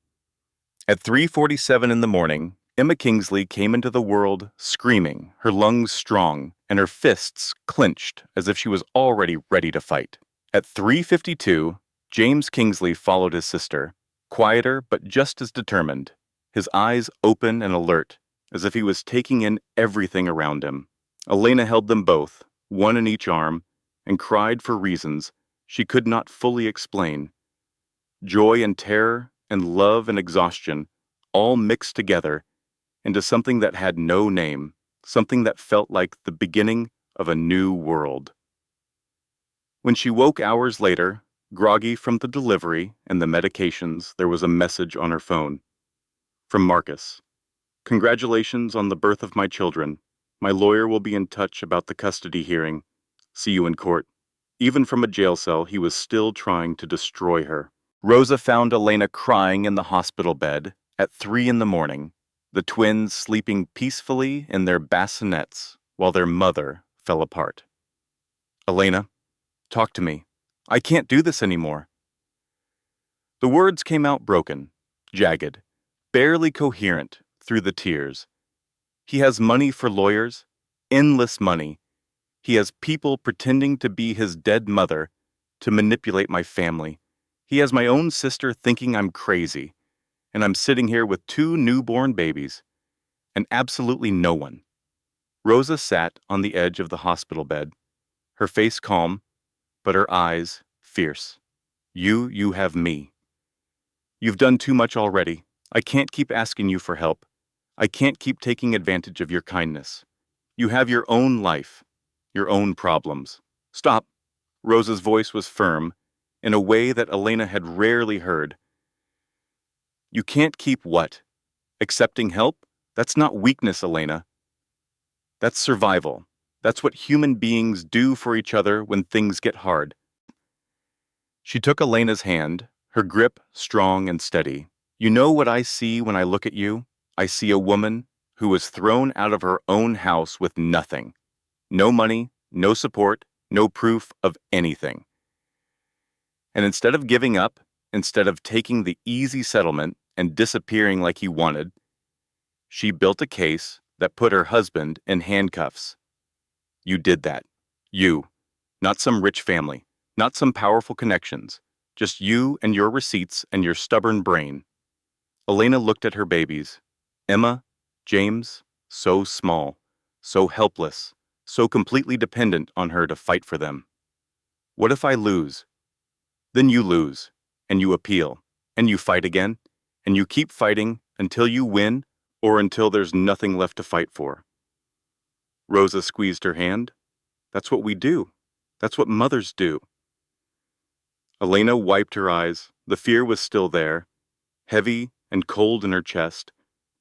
At 3:47 in the morning, Emma Kingsley came into the world screaming, her lungs strong, and her fists clenched as if she was already ready to fight. At 3:52, James Kingsley followed his sister, quieter but just as determined, his eyes open and alert, as if he was taking in everything around him. Elena held them both, one in each arm, and cried for reasons she could not fully explain. Joy and terror and love and exhaustion all mixed together into something that had no name, something that felt like the beginning of a new world. When she woke hours later, groggy from the delivery and the medications, there was a message on her phone. From Marcus. Congratulations on the birth of my children. My lawyer will be in touch about the custody hearing. See you in court. Even from a jail cell, he was still trying to destroy her. Rosa found Elena crying in the hospital bed at 3 in the morning, the twins sleeping peacefully in their bassinets while their mother fell apart. Elena, talk to me. I can't do this anymore. The words came out broken, jagged, barely coherent through the tears. He has money for lawyers, endless money. He has people pretending to be his dead mother to manipulate my family. He has my own sister thinking I'm crazy, and I'm sitting here with 2 newborn babies, and absolutely no one. Rosa sat on the edge of the hospital bed, her face calm, but her eyes fierce. You have me. You've done too much already. I can't keep asking you for help. I can't keep taking advantage of your kindness. You have your own life. your own problems. Stop. Rosa's voice was firm, in a way that Elena had rarely heard. You can't keep what? Accepting help? That's not weakness, Elena. That's survival. That's what human beings do for each other when things get hard. She took Elena's hand, her grip strong and steady. You know what I see when I look at you? I see a woman who was thrown out of her own house with nothing. No money, no support, no proof of anything. And instead of giving up, instead of taking the easy settlement and disappearing like he wanted, she built a case that put her husband in handcuffs. You did that. You. Not some rich family. Not some powerful connections. Just you and your receipts and your stubborn brain. Elena looked at her babies. Emma, James, so small, so helpless, so completely dependent on her to fight for them. What if I lose? Then you lose, and you appeal, and you fight again, and you keep fighting until you win or until there's nothing left to fight for. Rosa squeezed her hand. That's what we do. That's what mothers do. Elena wiped her eyes. The fear was still there, heavy and cold in her chest,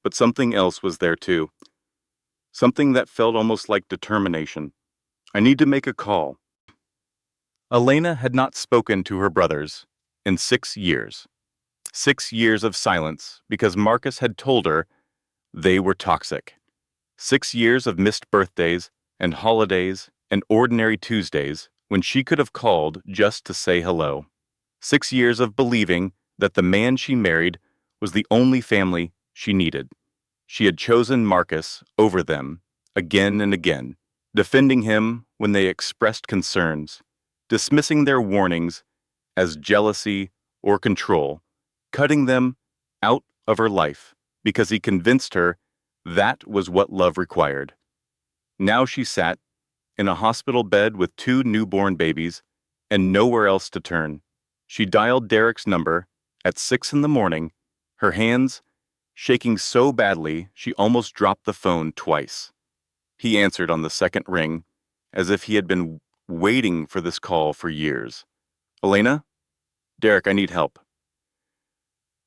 but something else was there too. Something that felt almost like determination. I need to make a call. Elena had not spoken to her brothers in 6 years. 6 years of silence because Marcus had told her they were toxic. 6 years of missed birthdays and holidays and ordinary Tuesdays when she could have called just to say hello. 6 years of believing that the man she married was the only family she needed. She had chosen Marcus over them again and again, defending him when they expressed concerns, dismissing their warnings as jealousy or control, cutting them out of her life because he convinced her that was what love required. Now she sat in a hospital bed with 2 newborn babies and nowhere else to turn. She dialed Derek's number at 6 in the morning, her hands shaking so badly she almost dropped the phone twice. He answered on the second ring, as if he had been waiting for this call for years. Elena? Derek, I need help.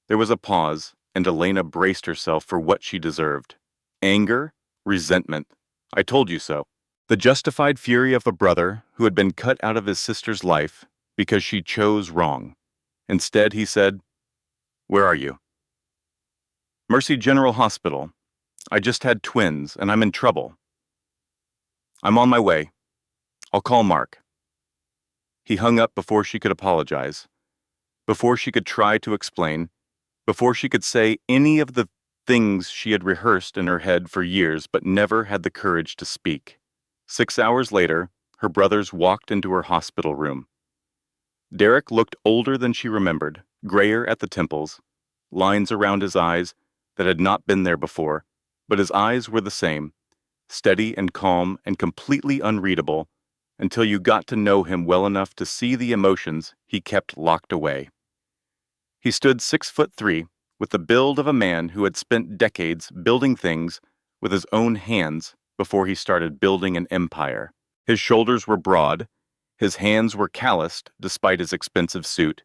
There was a pause, and Elena braced herself for what she deserved. Anger, resentment. I told you so. The justified fury of a brother who had been cut out of his sister's life because she chose wrong. Instead, he said, Where are you? Mercy General Hospital. I just had twins, and I'm in trouble. I'm on my way. I'll call Mark. He hung up before she could apologize, before she could try to explain, before she could say any of the things she had rehearsed in her head for years but never had the courage to speak. 6 hours later, her brothers walked into her hospital room. Derek looked older than she remembered, grayer at the temples, lines around his eyes that had not been there before, but his eyes were the same, steady and calm and completely unreadable, until you got to know him well enough to see the emotions he kept locked away. He stood 6'3", with the build of a man who had spent decades building things with his own hands before he started building an empire. His shoulders were broad, his hands were calloused despite his expensive suit,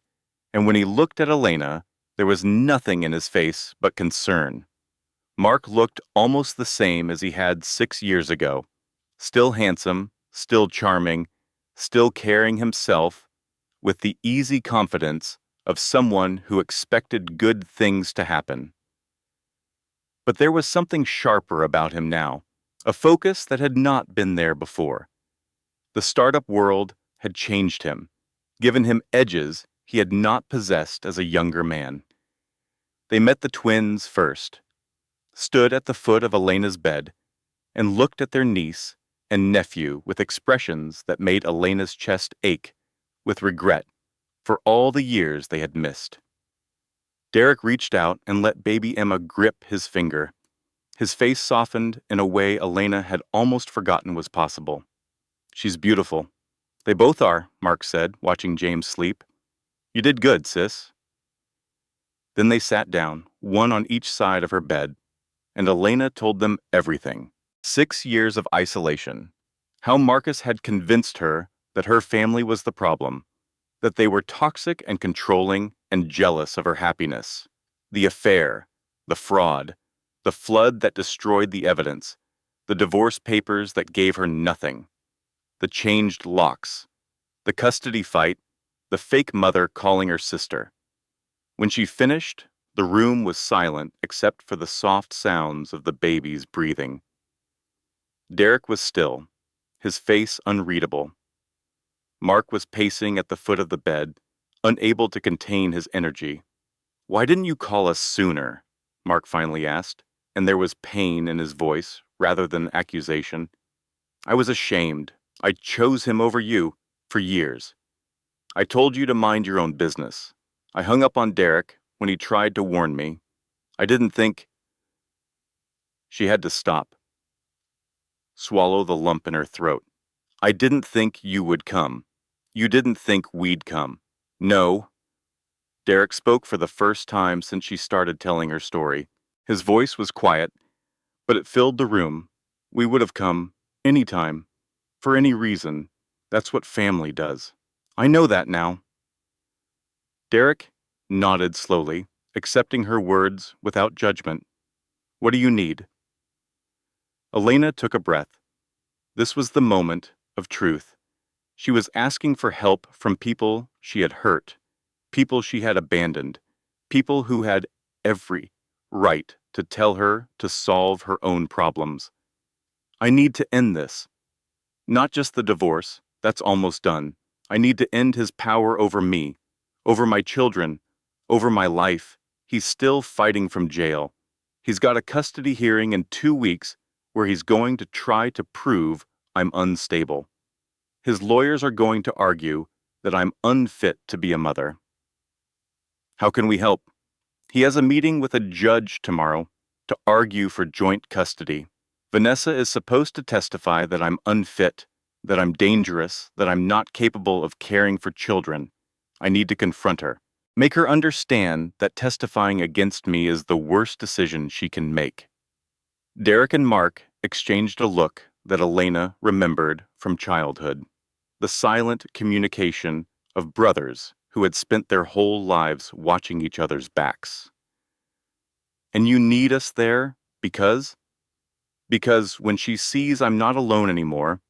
and when he looked at Elena, there was nothing in his face but concern. Mark looked almost the same as he had 6 years ago, still handsome, still charming, still carrying himself with the easy confidence of someone who expected good things to happen. But there was something sharper about him now, a focus that had not been there before. The startup world had changed him, given him edges he had not possessed as a younger man. They met the twins first, stood at the foot of Elena's bed, and looked at their niece and nephew with expressions that made Elena's chest ache with regret for all the years they had missed. Derek reached out and let baby Emma grip his finger. His face softened in a way Elena had almost forgotten was possible. She's beautiful. They both are, Mark said, watching James sleep. You did good, sis. Then they sat down, one on each side of her bed, and Elena told them everything. 6 years of isolation, How Marcus had convinced her that her family was the problem, that they were toxic and controlling and jealous of her happiness. The affair, the fraud, the flood that destroyed the evidence, the divorce papers that gave her nothing, the changed locks, the custody fight, the fake mother calling her sister. When she finished, the room was silent except for the soft sounds of the baby's breathing. Derek was still, his face unreadable. Mark was pacing at the foot of the bed, unable to contain his energy. "Why didn't you call us sooner?" Mark finally asked, and there was pain in his voice rather than accusation. "I was ashamed. I chose him over you for years. I told you to mind your own business. I hung up on Derek when he tried to warn me. I didn't think—" She had to stop, swallow the lump in her throat. "I didn't think you would come. You didn't think we'd come. No." Derek spoke for the first time since she started telling her story. His voice was quiet, but it filled the room. "We would have come, any time, for any reason. That's what family does. I know that now." Derek nodded slowly, accepting her words without judgment. "What do you need?" Elena took a breath. This was the moment of truth. She was asking for help from people she had hurt, people she had abandoned, people who had every right to tell her to solve her own problems. "I need to end this. Not just the divorce, that's almost done. I need to end his power over me, over my children, over my life. He's still fighting from jail. He's got a custody hearing in 2 weeks where he's going to try to prove I'm unstable. His lawyers are going to argue that I'm unfit to be a mother. How can we help? He has a meeting with a judge tomorrow to argue for joint custody. Vanessa is supposed to testify that I'm unfit, that I'm dangerous, that I'm not capable of caring for children. I need to confront her. Make her understand that testifying against me is the worst decision she can make." Derek and Mark exchanged a look that Elena remembered from childhood. The silent communication of brothers who had spent their whole lives watching each other's backs. "And you need us there because when she sees I'm not alone anymore,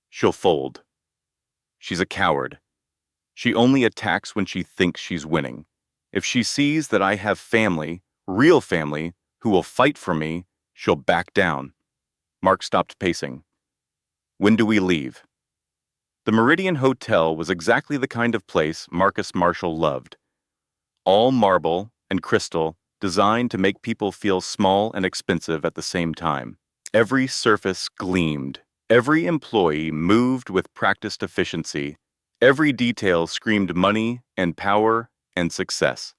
she'll fold. She's a coward. She only attacks when she thinks she's winning. If she sees that I have family, real family, who will fight for me, she'll back down." Mark stopped pacing. "When do we leave?" The Meridian Hotel was exactly the kind of place Marcus Marshall loved. All marble and crystal, designed to make people feel small and expensive at the same time. Every surface gleamed. Every employee moved with practiced efficiency. Every detail screamed money and power and success.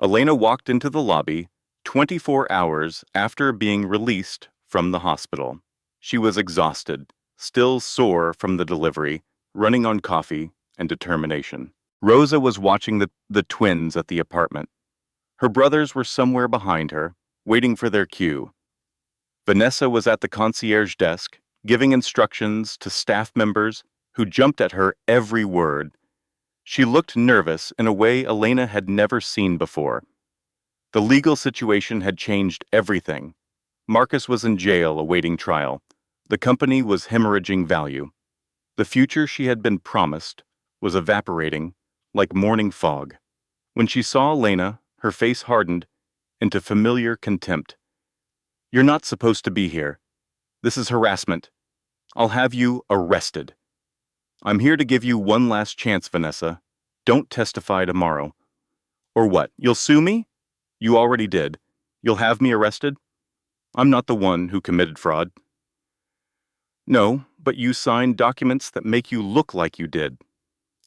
Elena walked into the lobby 24 hours after being released from the hospital. She was exhausted, still sore from the delivery, running on coffee and determination. Rosa was watching the twins at the apartment. Her brothers were somewhere behind her, waiting for their cue. Vanessa was at the concierge desk, giving instructions to staff members who jumped at her every word. She looked nervous in a way Elena had never seen before. The legal situation had changed everything. Marcus was in jail awaiting trial. The company was hemorrhaging value. The future she had been promised was evaporating like morning fog. When she saw Elena, her face hardened into familiar contempt. "You're not supposed to be here. This is harassment. I'll have you arrested. I'm here to give you one last chance, Vanessa. Don't testify tomorrow." "Or what? You'll sue me?" "You already did. You'll have me arrested?" "I'm not the one who committed fraud." "No, but you signed documents that make you look like you did.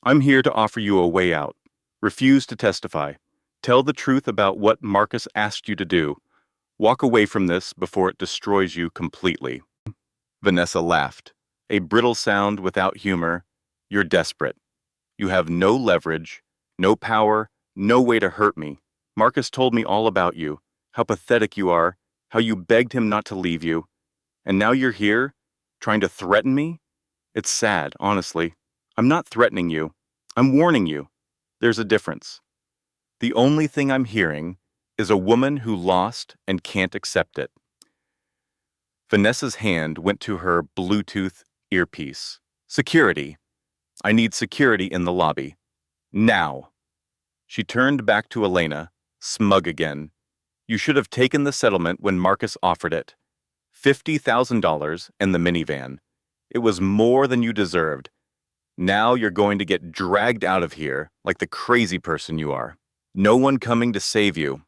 I'm here to offer you a way out. Refuse to testify. Tell the truth about what Marcus asked you to do. Walk away from this before it destroys you completely." Vanessa laughed, a brittle sound without humor. "You're desperate. You have no leverage, no power, no way to hurt me. Marcus told me all about you, how pathetic you are, how you begged him not to leave you. And now you're here, trying to threaten me? It's sad, honestly. I'm not threatening you. I'm warning you. There's a difference. The only thing I'm hearing is a woman who lost and can't accept it. Vanessa's hand went to her Bluetooth earpiece. Security. I need security in the lobby. Now. She turned back to Elena, smug again. You should have taken the settlement when Marcus offered it. $50,000 and the minivan. It was more than you deserved. Now you're going to get dragged out of here like the crazy person you are. No one coming to save you.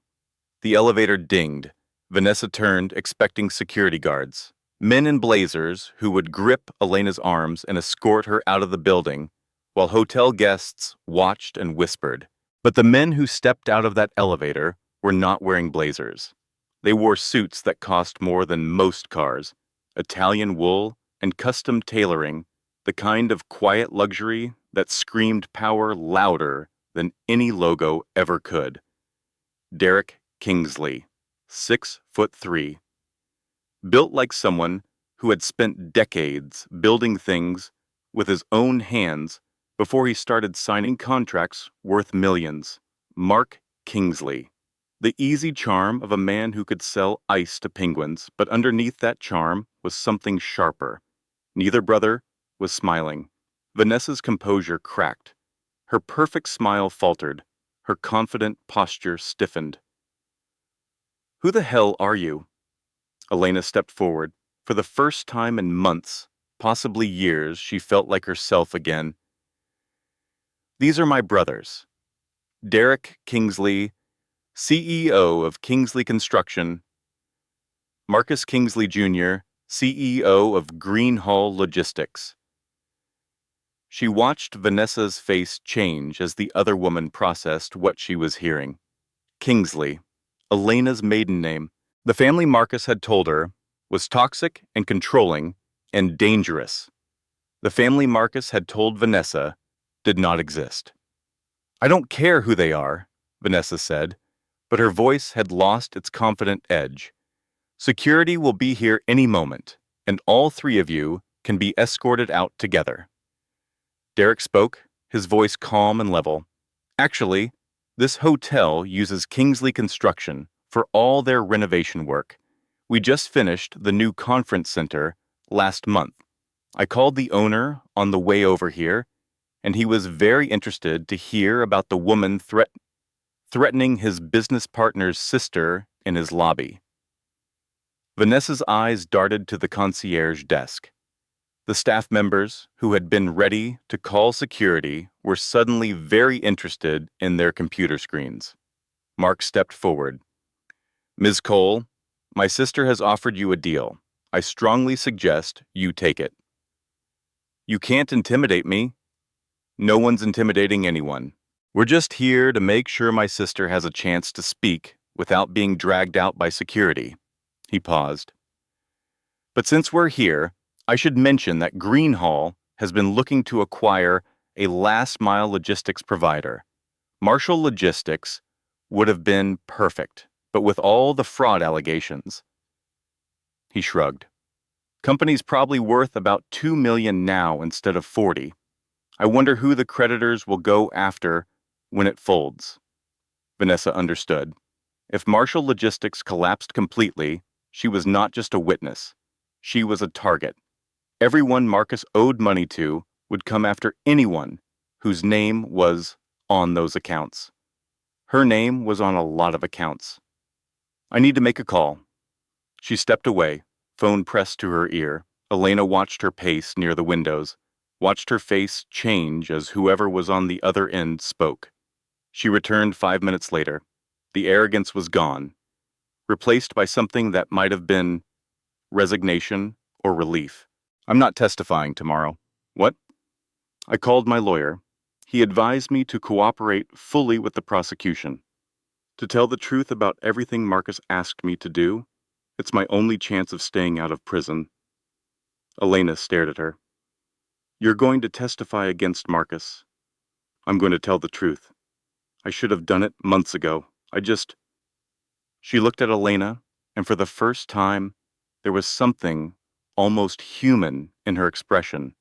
The elevator dinged. Vanessa turned, expecting security guards. Men in blazers who would grip Elena's arms and escort her out of the building, while hotel guests watched and whispered. But the men who stepped out of that elevator were not wearing blazers. They wore suits that cost more than most cars, Italian wool and custom tailoring, the kind of quiet luxury that screamed power louder than any logo ever could. Derek Kingsley, 6'3", built like someone who had spent decades building things with his own hands before he started signing contracts worth millions. Mark Kingsley. The easy charm of a man who could sell ice to penguins, but underneath that charm was something sharper. Neither brother was smiling. Vanessa's composure cracked. Her perfect smile faltered. Her confident posture stiffened. Who the hell are you? Elena stepped forward. For the first time in months, possibly years, she felt like herself again. These are my brothers. Derek Kingsley, CEO of Kingsley Construction. Marcus Kingsley Jr., CEO of Greenhall Logistics. She watched Vanessa's face change as the other woman processed what she was hearing. Kingsley, Elena's maiden name. The family Marcus had told her was toxic and controlling and dangerous. The family Marcus had told Vanessa did not exist. I don't care who they are, Vanessa said, but her voice had lost its confident edge. Security will be here any moment, and all three of you can be escorted out together. Derek spoke, his voice calm and level. Actually, this hotel uses Kingsley Construction for all their renovation work. We just finished the new conference center last month. I called the owner on the way over here, and he was very interested to hear about the woman threatening his business partner's sister in his lobby. Vanessa's eyes darted to the concierge desk. The staff members, who had been ready to call security, were suddenly very interested in their computer screens. Mark stepped forward. Ms. Cole, my sister has offered you a deal. I strongly suggest you take it. You can't intimidate me. No one's intimidating anyone. We're just here to make sure my sister has a chance to speak without being dragged out by security. He paused. But since we're here, I should mention that Greenhall has been looking to acquire a last-mile logistics provider. Marshall Logistics would have been perfect, but with all the fraud allegations. He shrugged. Company's probably worth about $2 million now instead of 40. I wonder who the creditors will go after when it folds. Vanessa understood. If Marshall Logistics collapsed completely, she was not just a witness. She was a target. Everyone Marcus owed money to would come after anyone whose name was on those accounts. Her name was on a lot of accounts. I need to make a call. She stepped away, phone pressed to her ear. Elena watched her pace near the windows, watched her face change as whoever was on the other end spoke. She returned 5 minutes later. The arrogance was gone, replaced by something that might have been resignation or relief. I'm not testifying tomorrow. What? I called my lawyer. He advised me to cooperate fully with the prosecution. To tell the truth about everything Marcus asked me to do, it's my only chance of staying out of prison. Elena stared at her. You're going to testify against Marcus. I'm going to tell the truth. I should have done it months ago. She looked at Elena, and for the first time, there was something almost human in her expression.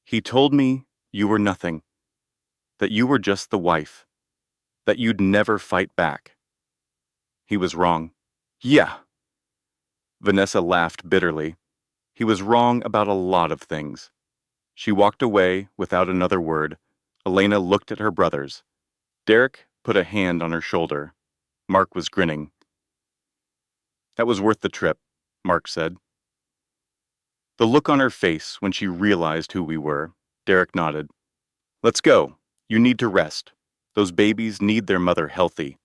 He told me you were nothing, that you were just the wife, that you'd never fight back. He was wrong. Yeah. Vanessa laughed bitterly. He was wrong about a lot of things. She walked away without another word. Elena looked at her brothers. Derek put a hand on her shoulder. Mark was grinning. That was worth the trip, Mark said. The look on her face when she realized who we were. Derek nodded. Let's go. You need to rest. Those babies need their mother healthy.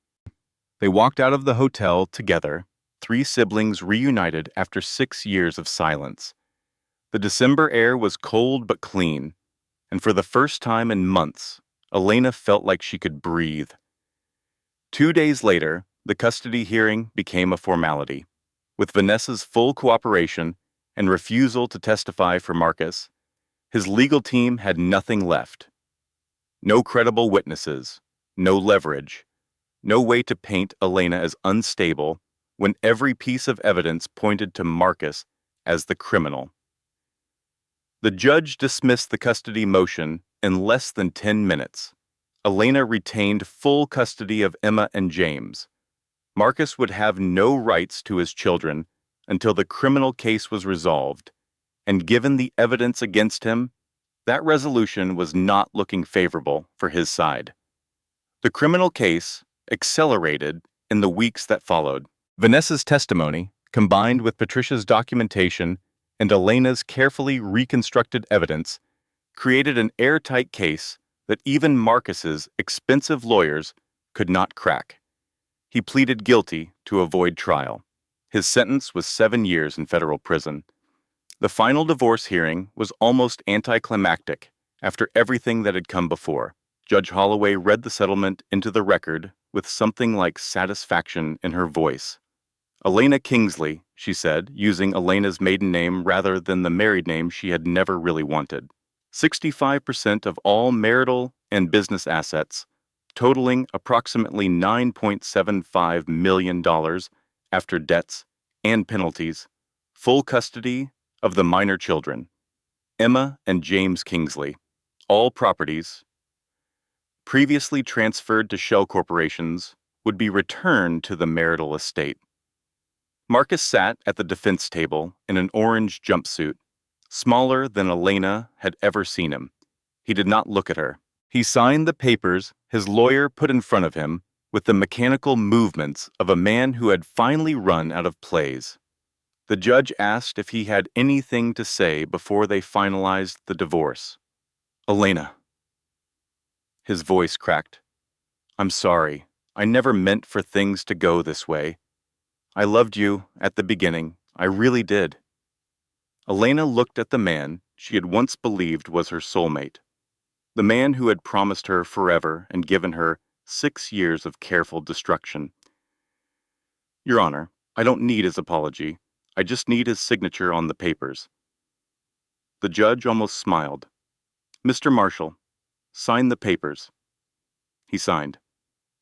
They walked out of the hotel together, three siblings reunited after 6 years of silence. The December air was cold but clean, and for the first time in months, Elena felt like she could breathe. 2 days later, the custody hearing became a formality. With Vanessa's full cooperation and refusal to testify for Marcus, his legal team had nothing left. No credible witnesses, no leverage, no way to paint Elena as unstable when every piece of evidence pointed to Marcus as the criminal. The judge dismissed the custody motion in less than 10 minutes. Elena retained full custody of Emma and James. Marcus would have no rights to his children until the criminal case was resolved, and given the evidence against him, that resolution was not looking favorable for his side. The criminal case accelerated in the weeks that followed. Vanessa's testimony, combined with Patricia's documentation and Elena's carefully reconstructed evidence, created an airtight case that even Marcus's expensive lawyers could not crack. He pleaded guilty to avoid trial. His sentence was 7 years in federal prison. The final divorce hearing was almost anticlimactic after everything that had come before. Judge Holloway read the settlement into the record with something like satisfaction in her voice. Elena Kingsley, she said, using Elena's maiden name rather than the married name she had never really wanted. 65% of all marital and business assets, totaling approximately $9.75 million after debts and penalties, full custody of the minor children, Emma and James Kingsley, all properties previously transferred to shell corporations would be returned to the marital estate. Marcus sat at the defense table in an orange jumpsuit, smaller than Elena had ever seen him. He did not look at her. He signed the papers his lawyer put in front of him with the mechanical movements of a man who had finally run out of plays. The judge asked if he had anything to say before they finalized the divorce. Elena. His voice cracked. I'm sorry. I never meant for things to go this way. I loved you at the beginning. I really did. Elena looked at the man she had once believed was her soulmate. The man who had promised her forever and given her 6 years of careful destruction. Your Honor, I don't need his apology. I just need his signature on the papers. The judge almost smiled. Mr. Marshall, sign the papers. He signed.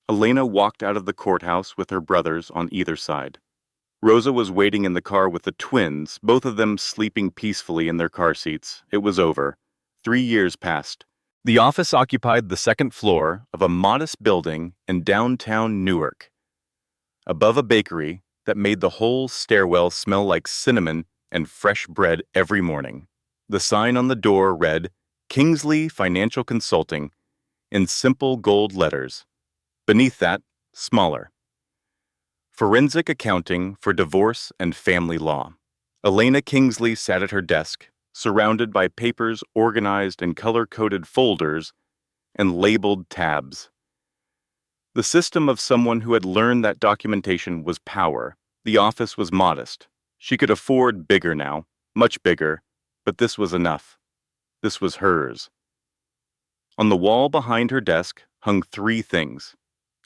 Elena walked out of the courthouse with her brothers on either side. Rosa was waiting in the car with the twins, both of them sleeping peacefully in their car seats. It was over. 3 years passed. The office occupied the second floor of a modest building in downtown Newark, above a bakery that made the whole stairwell smell like cinnamon and fresh bread every morning. The sign on the door read, Kingsley Financial Consulting, in simple gold letters. Beneath that, smaller, Forensic Accounting for Divorce and Family Law. Elena Kingsley sat at her desk, surrounded by papers organized in color-coded folders and labeled tabs. The system of someone who had learned that documentation was power. The office was modest. She could afford bigger now, much bigger, but this was enough. This was hers. On the wall behind her desk hung 3 things.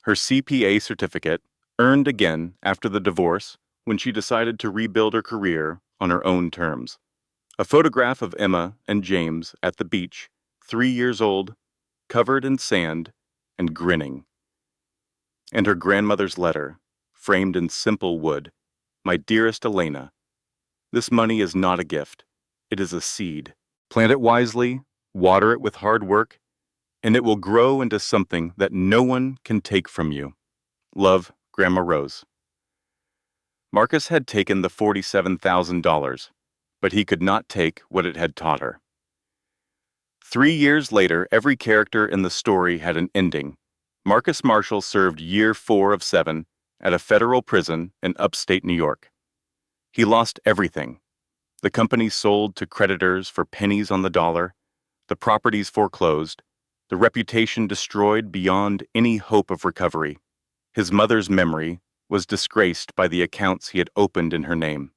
Her CPA certificate, earned again after the divorce when she decided to rebuild her career on her own terms. A photograph of Emma and James at the beach, 3 years old, covered in sand and grinning. And her grandmother's letter, framed in simple wood. My dearest Elena, this money is not a gift. It is a seed. Plant it wisely, water it with hard work, and it will grow into something that no one can take from you. Love, Grandma Rose. Marcus had taken the $47,000, but he could not take what it had taught her. 3 years later, every character in the story had an ending. Marcus Marshall served year 4 of 7 at a federal prison in upstate New York. He lost everything. The company sold to creditors for pennies on the dollar, the properties foreclosed, the reputation destroyed beyond any hope of recovery. His mother's memory was disgraced by the accounts he had opened in her name.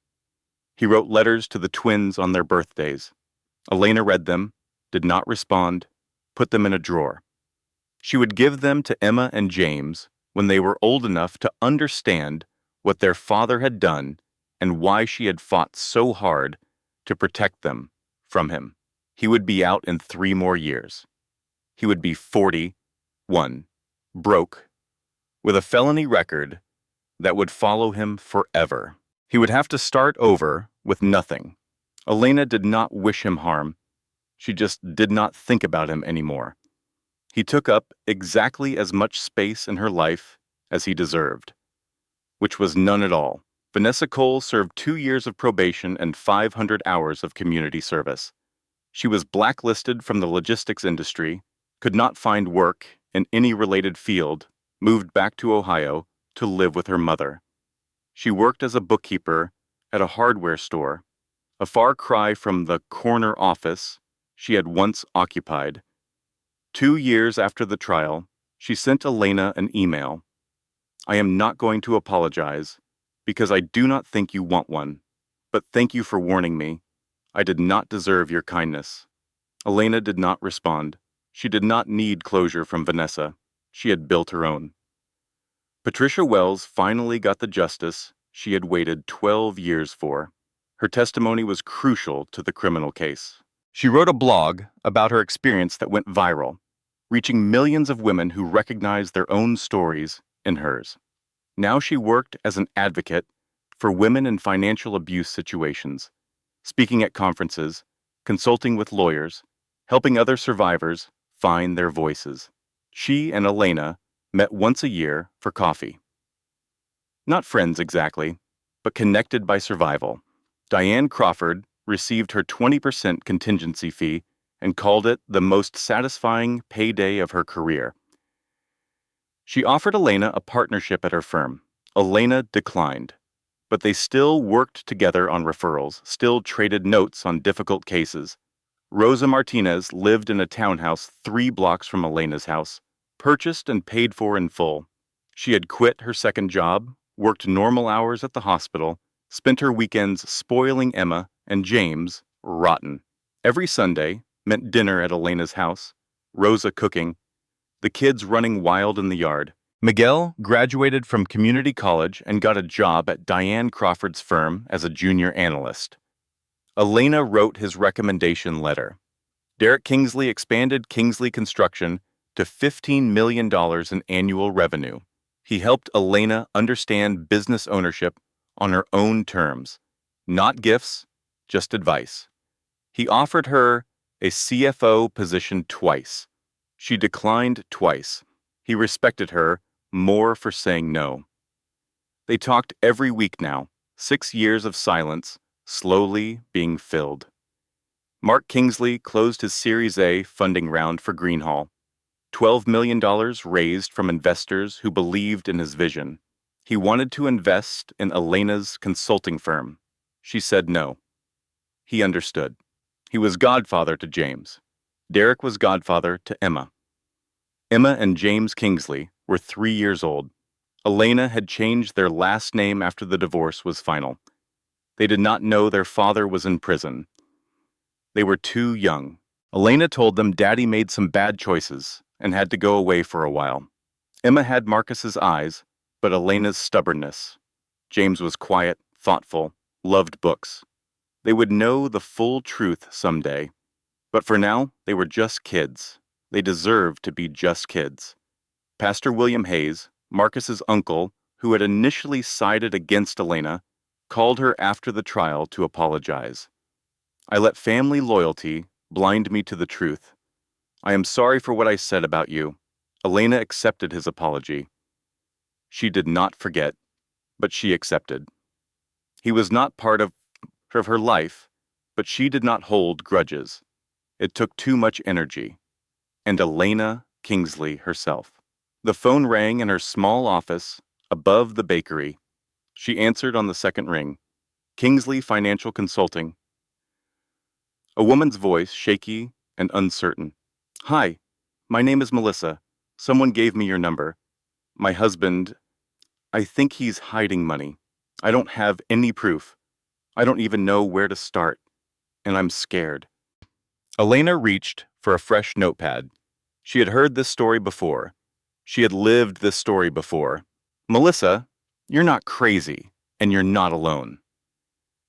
He wrote letters to the twins on their birthdays. Elena read them, did not respond, put them in a drawer. She would give them to Emma and James when they were old enough to understand what their father had done and why she had fought so hard to protect them from him. He would be out in 3 more years. He would be 41, broke, with a felony record that would follow him forever. He would have to start over with nothing. Elena did not wish him harm. She just did not think about him anymore. He took up exactly as much space in her life as he deserved, which was none at all. Vanessa Cole served 2 years of probation and 500 hours of community service. She was blacklisted from the logistics industry, could not find work in any related field, moved back to Ohio to live with her mother. She worked as a bookkeeper at a hardware store, a far cry from the corner office she had once occupied. 2 years after the trial, she sent Elena an email. "I am not going to apologize, because I do not think you want one, but thank you for warning me. I did not deserve your kindness." Elena did not respond. She did not need closure from Vanessa. She had built her own. Patricia Wells finally got the justice she had waited 12 years for. Her testimony was crucial to the criminal case. She wrote a blog about her experience that went viral, reaching millions of women who recognized their own stories in hers. Now she worked as an advocate for women in financial abuse situations, speaking at conferences, consulting with lawyers, helping other survivors find their voices. She and Elena met once a year for coffee. Not friends exactly, but connected by survival. Diane Crawford received her 20% contingency fee and called it the most satisfying payday of her career. She offered Elena a partnership at her firm. Elena declined, but they still worked together on referrals, still traded notes on difficult cases. Rosa Martinez lived in a townhouse 3 blocks from Elena's house, purchased and paid for in full. She had quit her second job, worked normal hours at the hospital, spent her weekends spoiling Emma and James rotten. Every Sunday meant dinner at Elena's house, Rosa cooking, the kids running wild in the yard. Miguel graduated from community college and got a job at Diane Crawford's firm as a junior analyst. Elena wrote his recommendation letter. Derek Kingsley expanded Kingsley Construction to $15 million in annual revenue. He helped Elena understand business ownership on her own terms, not gifts, just advice. He offered her a CFO position twice. She declined twice. He respected her more for saying no. They talked every week now, 6 years of silence, slowly being filled. Mark Kingsley closed his Series A funding round for Greenhall. $12 million raised from investors who believed in his vision. He wanted to invest in Elena's consulting firm. She said no. He understood. He was godfather to James. Derek was godfather to Emma. Emma and James Kingsley were 3 years old. Elena had changed their last name after the divorce was final. They did not know their father was in prison. They were too young. Elena told them Daddy made some bad choices and had to go away for a while. Emma had Marcus's eyes, but Elena's stubbornness. James was quiet, thoughtful, loved books. They would know the full truth someday. But for now, they were just kids. They deserved to be just kids. Pastor William Hayes, Marcus's uncle, who had initially sided against Elena, called her after the trial to apologize. "I let family loyalty blind me to the truth. I am sorry for what I said about you." Elena accepted his apology. She did not forget, but she accepted. He was not part of her life, but she did not hold grudges. It took too much energy. And Elena Kingsley herself. The phone rang in her small office above the bakery. She answered on the second ring. Kingsley Financial Consulting. A woman's voice, shaky and uncertain. "Hi, my name is Melissa. Someone gave me your number. My husband, I think he's hiding money. I don't have any proof. I don't even know where to start, and I'm scared." Elena reached for a fresh notepad. She had heard this story before. She had lived this story before. "Melissa, you're not crazy, and you're not alone."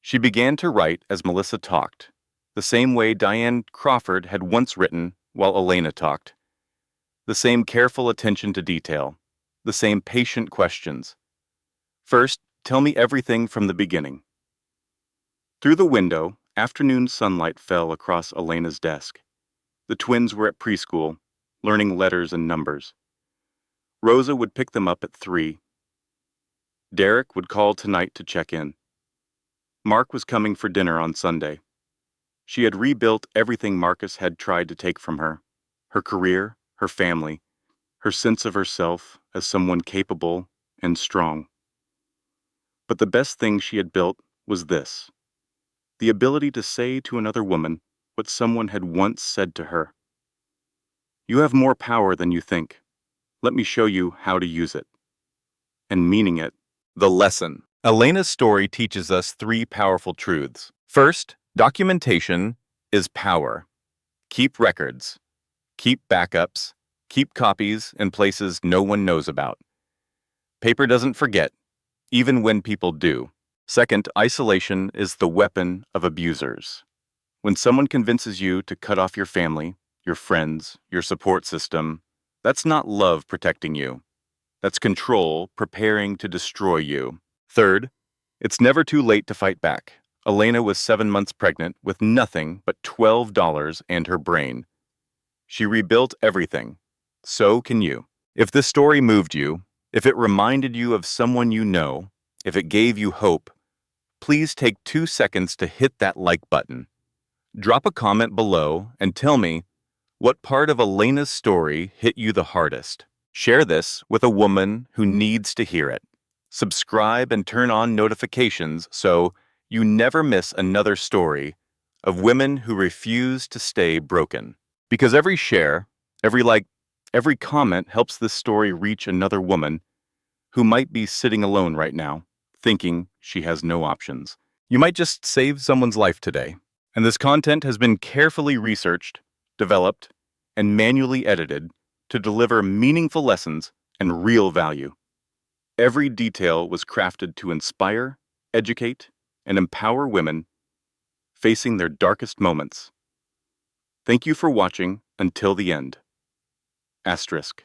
She began to write as Melissa talked, the same way Diane Crawford had once written while Elena talked. The same careful attention to detail, the same patient questions. "First, tell me everything from the beginning." Through the window, afternoon sunlight fell across Elena's desk. The twins were at preschool, learning letters and numbers. Rosa would pick them up at 3. Derek would call tonight to check in. Mark was coming for dinner on Sunday. She had rebuilt everything Marcus had tried to take from her: her career, her family, her sense of herself as someone capable and strong. But the best thing she had built was this: the ability to say to another woman what someone had once said to her. "You have more power than you think. Let me show you how to use it." And meaning it. The lesson. Elena's story teaches us 3 powerful truths. First, documentation is power. Keep records. Keep backups. Keep copies in places no one knows about. Paper doesn't forget, even when people do. Second, isolation is the weapon of abusers. When someone convinces you to cut off your family, your friends, your support system, that's not love protecting you. That's control preparing to destroy you. Third, it's never too late to fight back. Elena was 7 months pregnant with nothing but $12 and her brain. She rebuilt everything. So can you. If this story moved you, if it reminded you of someone you know, if it gave you hope, please take 2 seconds to hit that like button. Drop a comment below and tell me what part of Elena's story hit you the hardest. Share this with a woman who needs to hear it. Subscribe and turn on notifications so you never miss another story of women who refuse to stay broken. Because every share, every like, every comment helps this story reach another woman who might be sitting alone right now, thinking she has no options. You might just save someone's life today. And this content has been carefully researched, developed, and manually edited to deliver meaningful lessons and real value. Every detail was crafted to inspire, educate, and empower women facing their darkest moments. Thank you for watching until the end. Asterisk.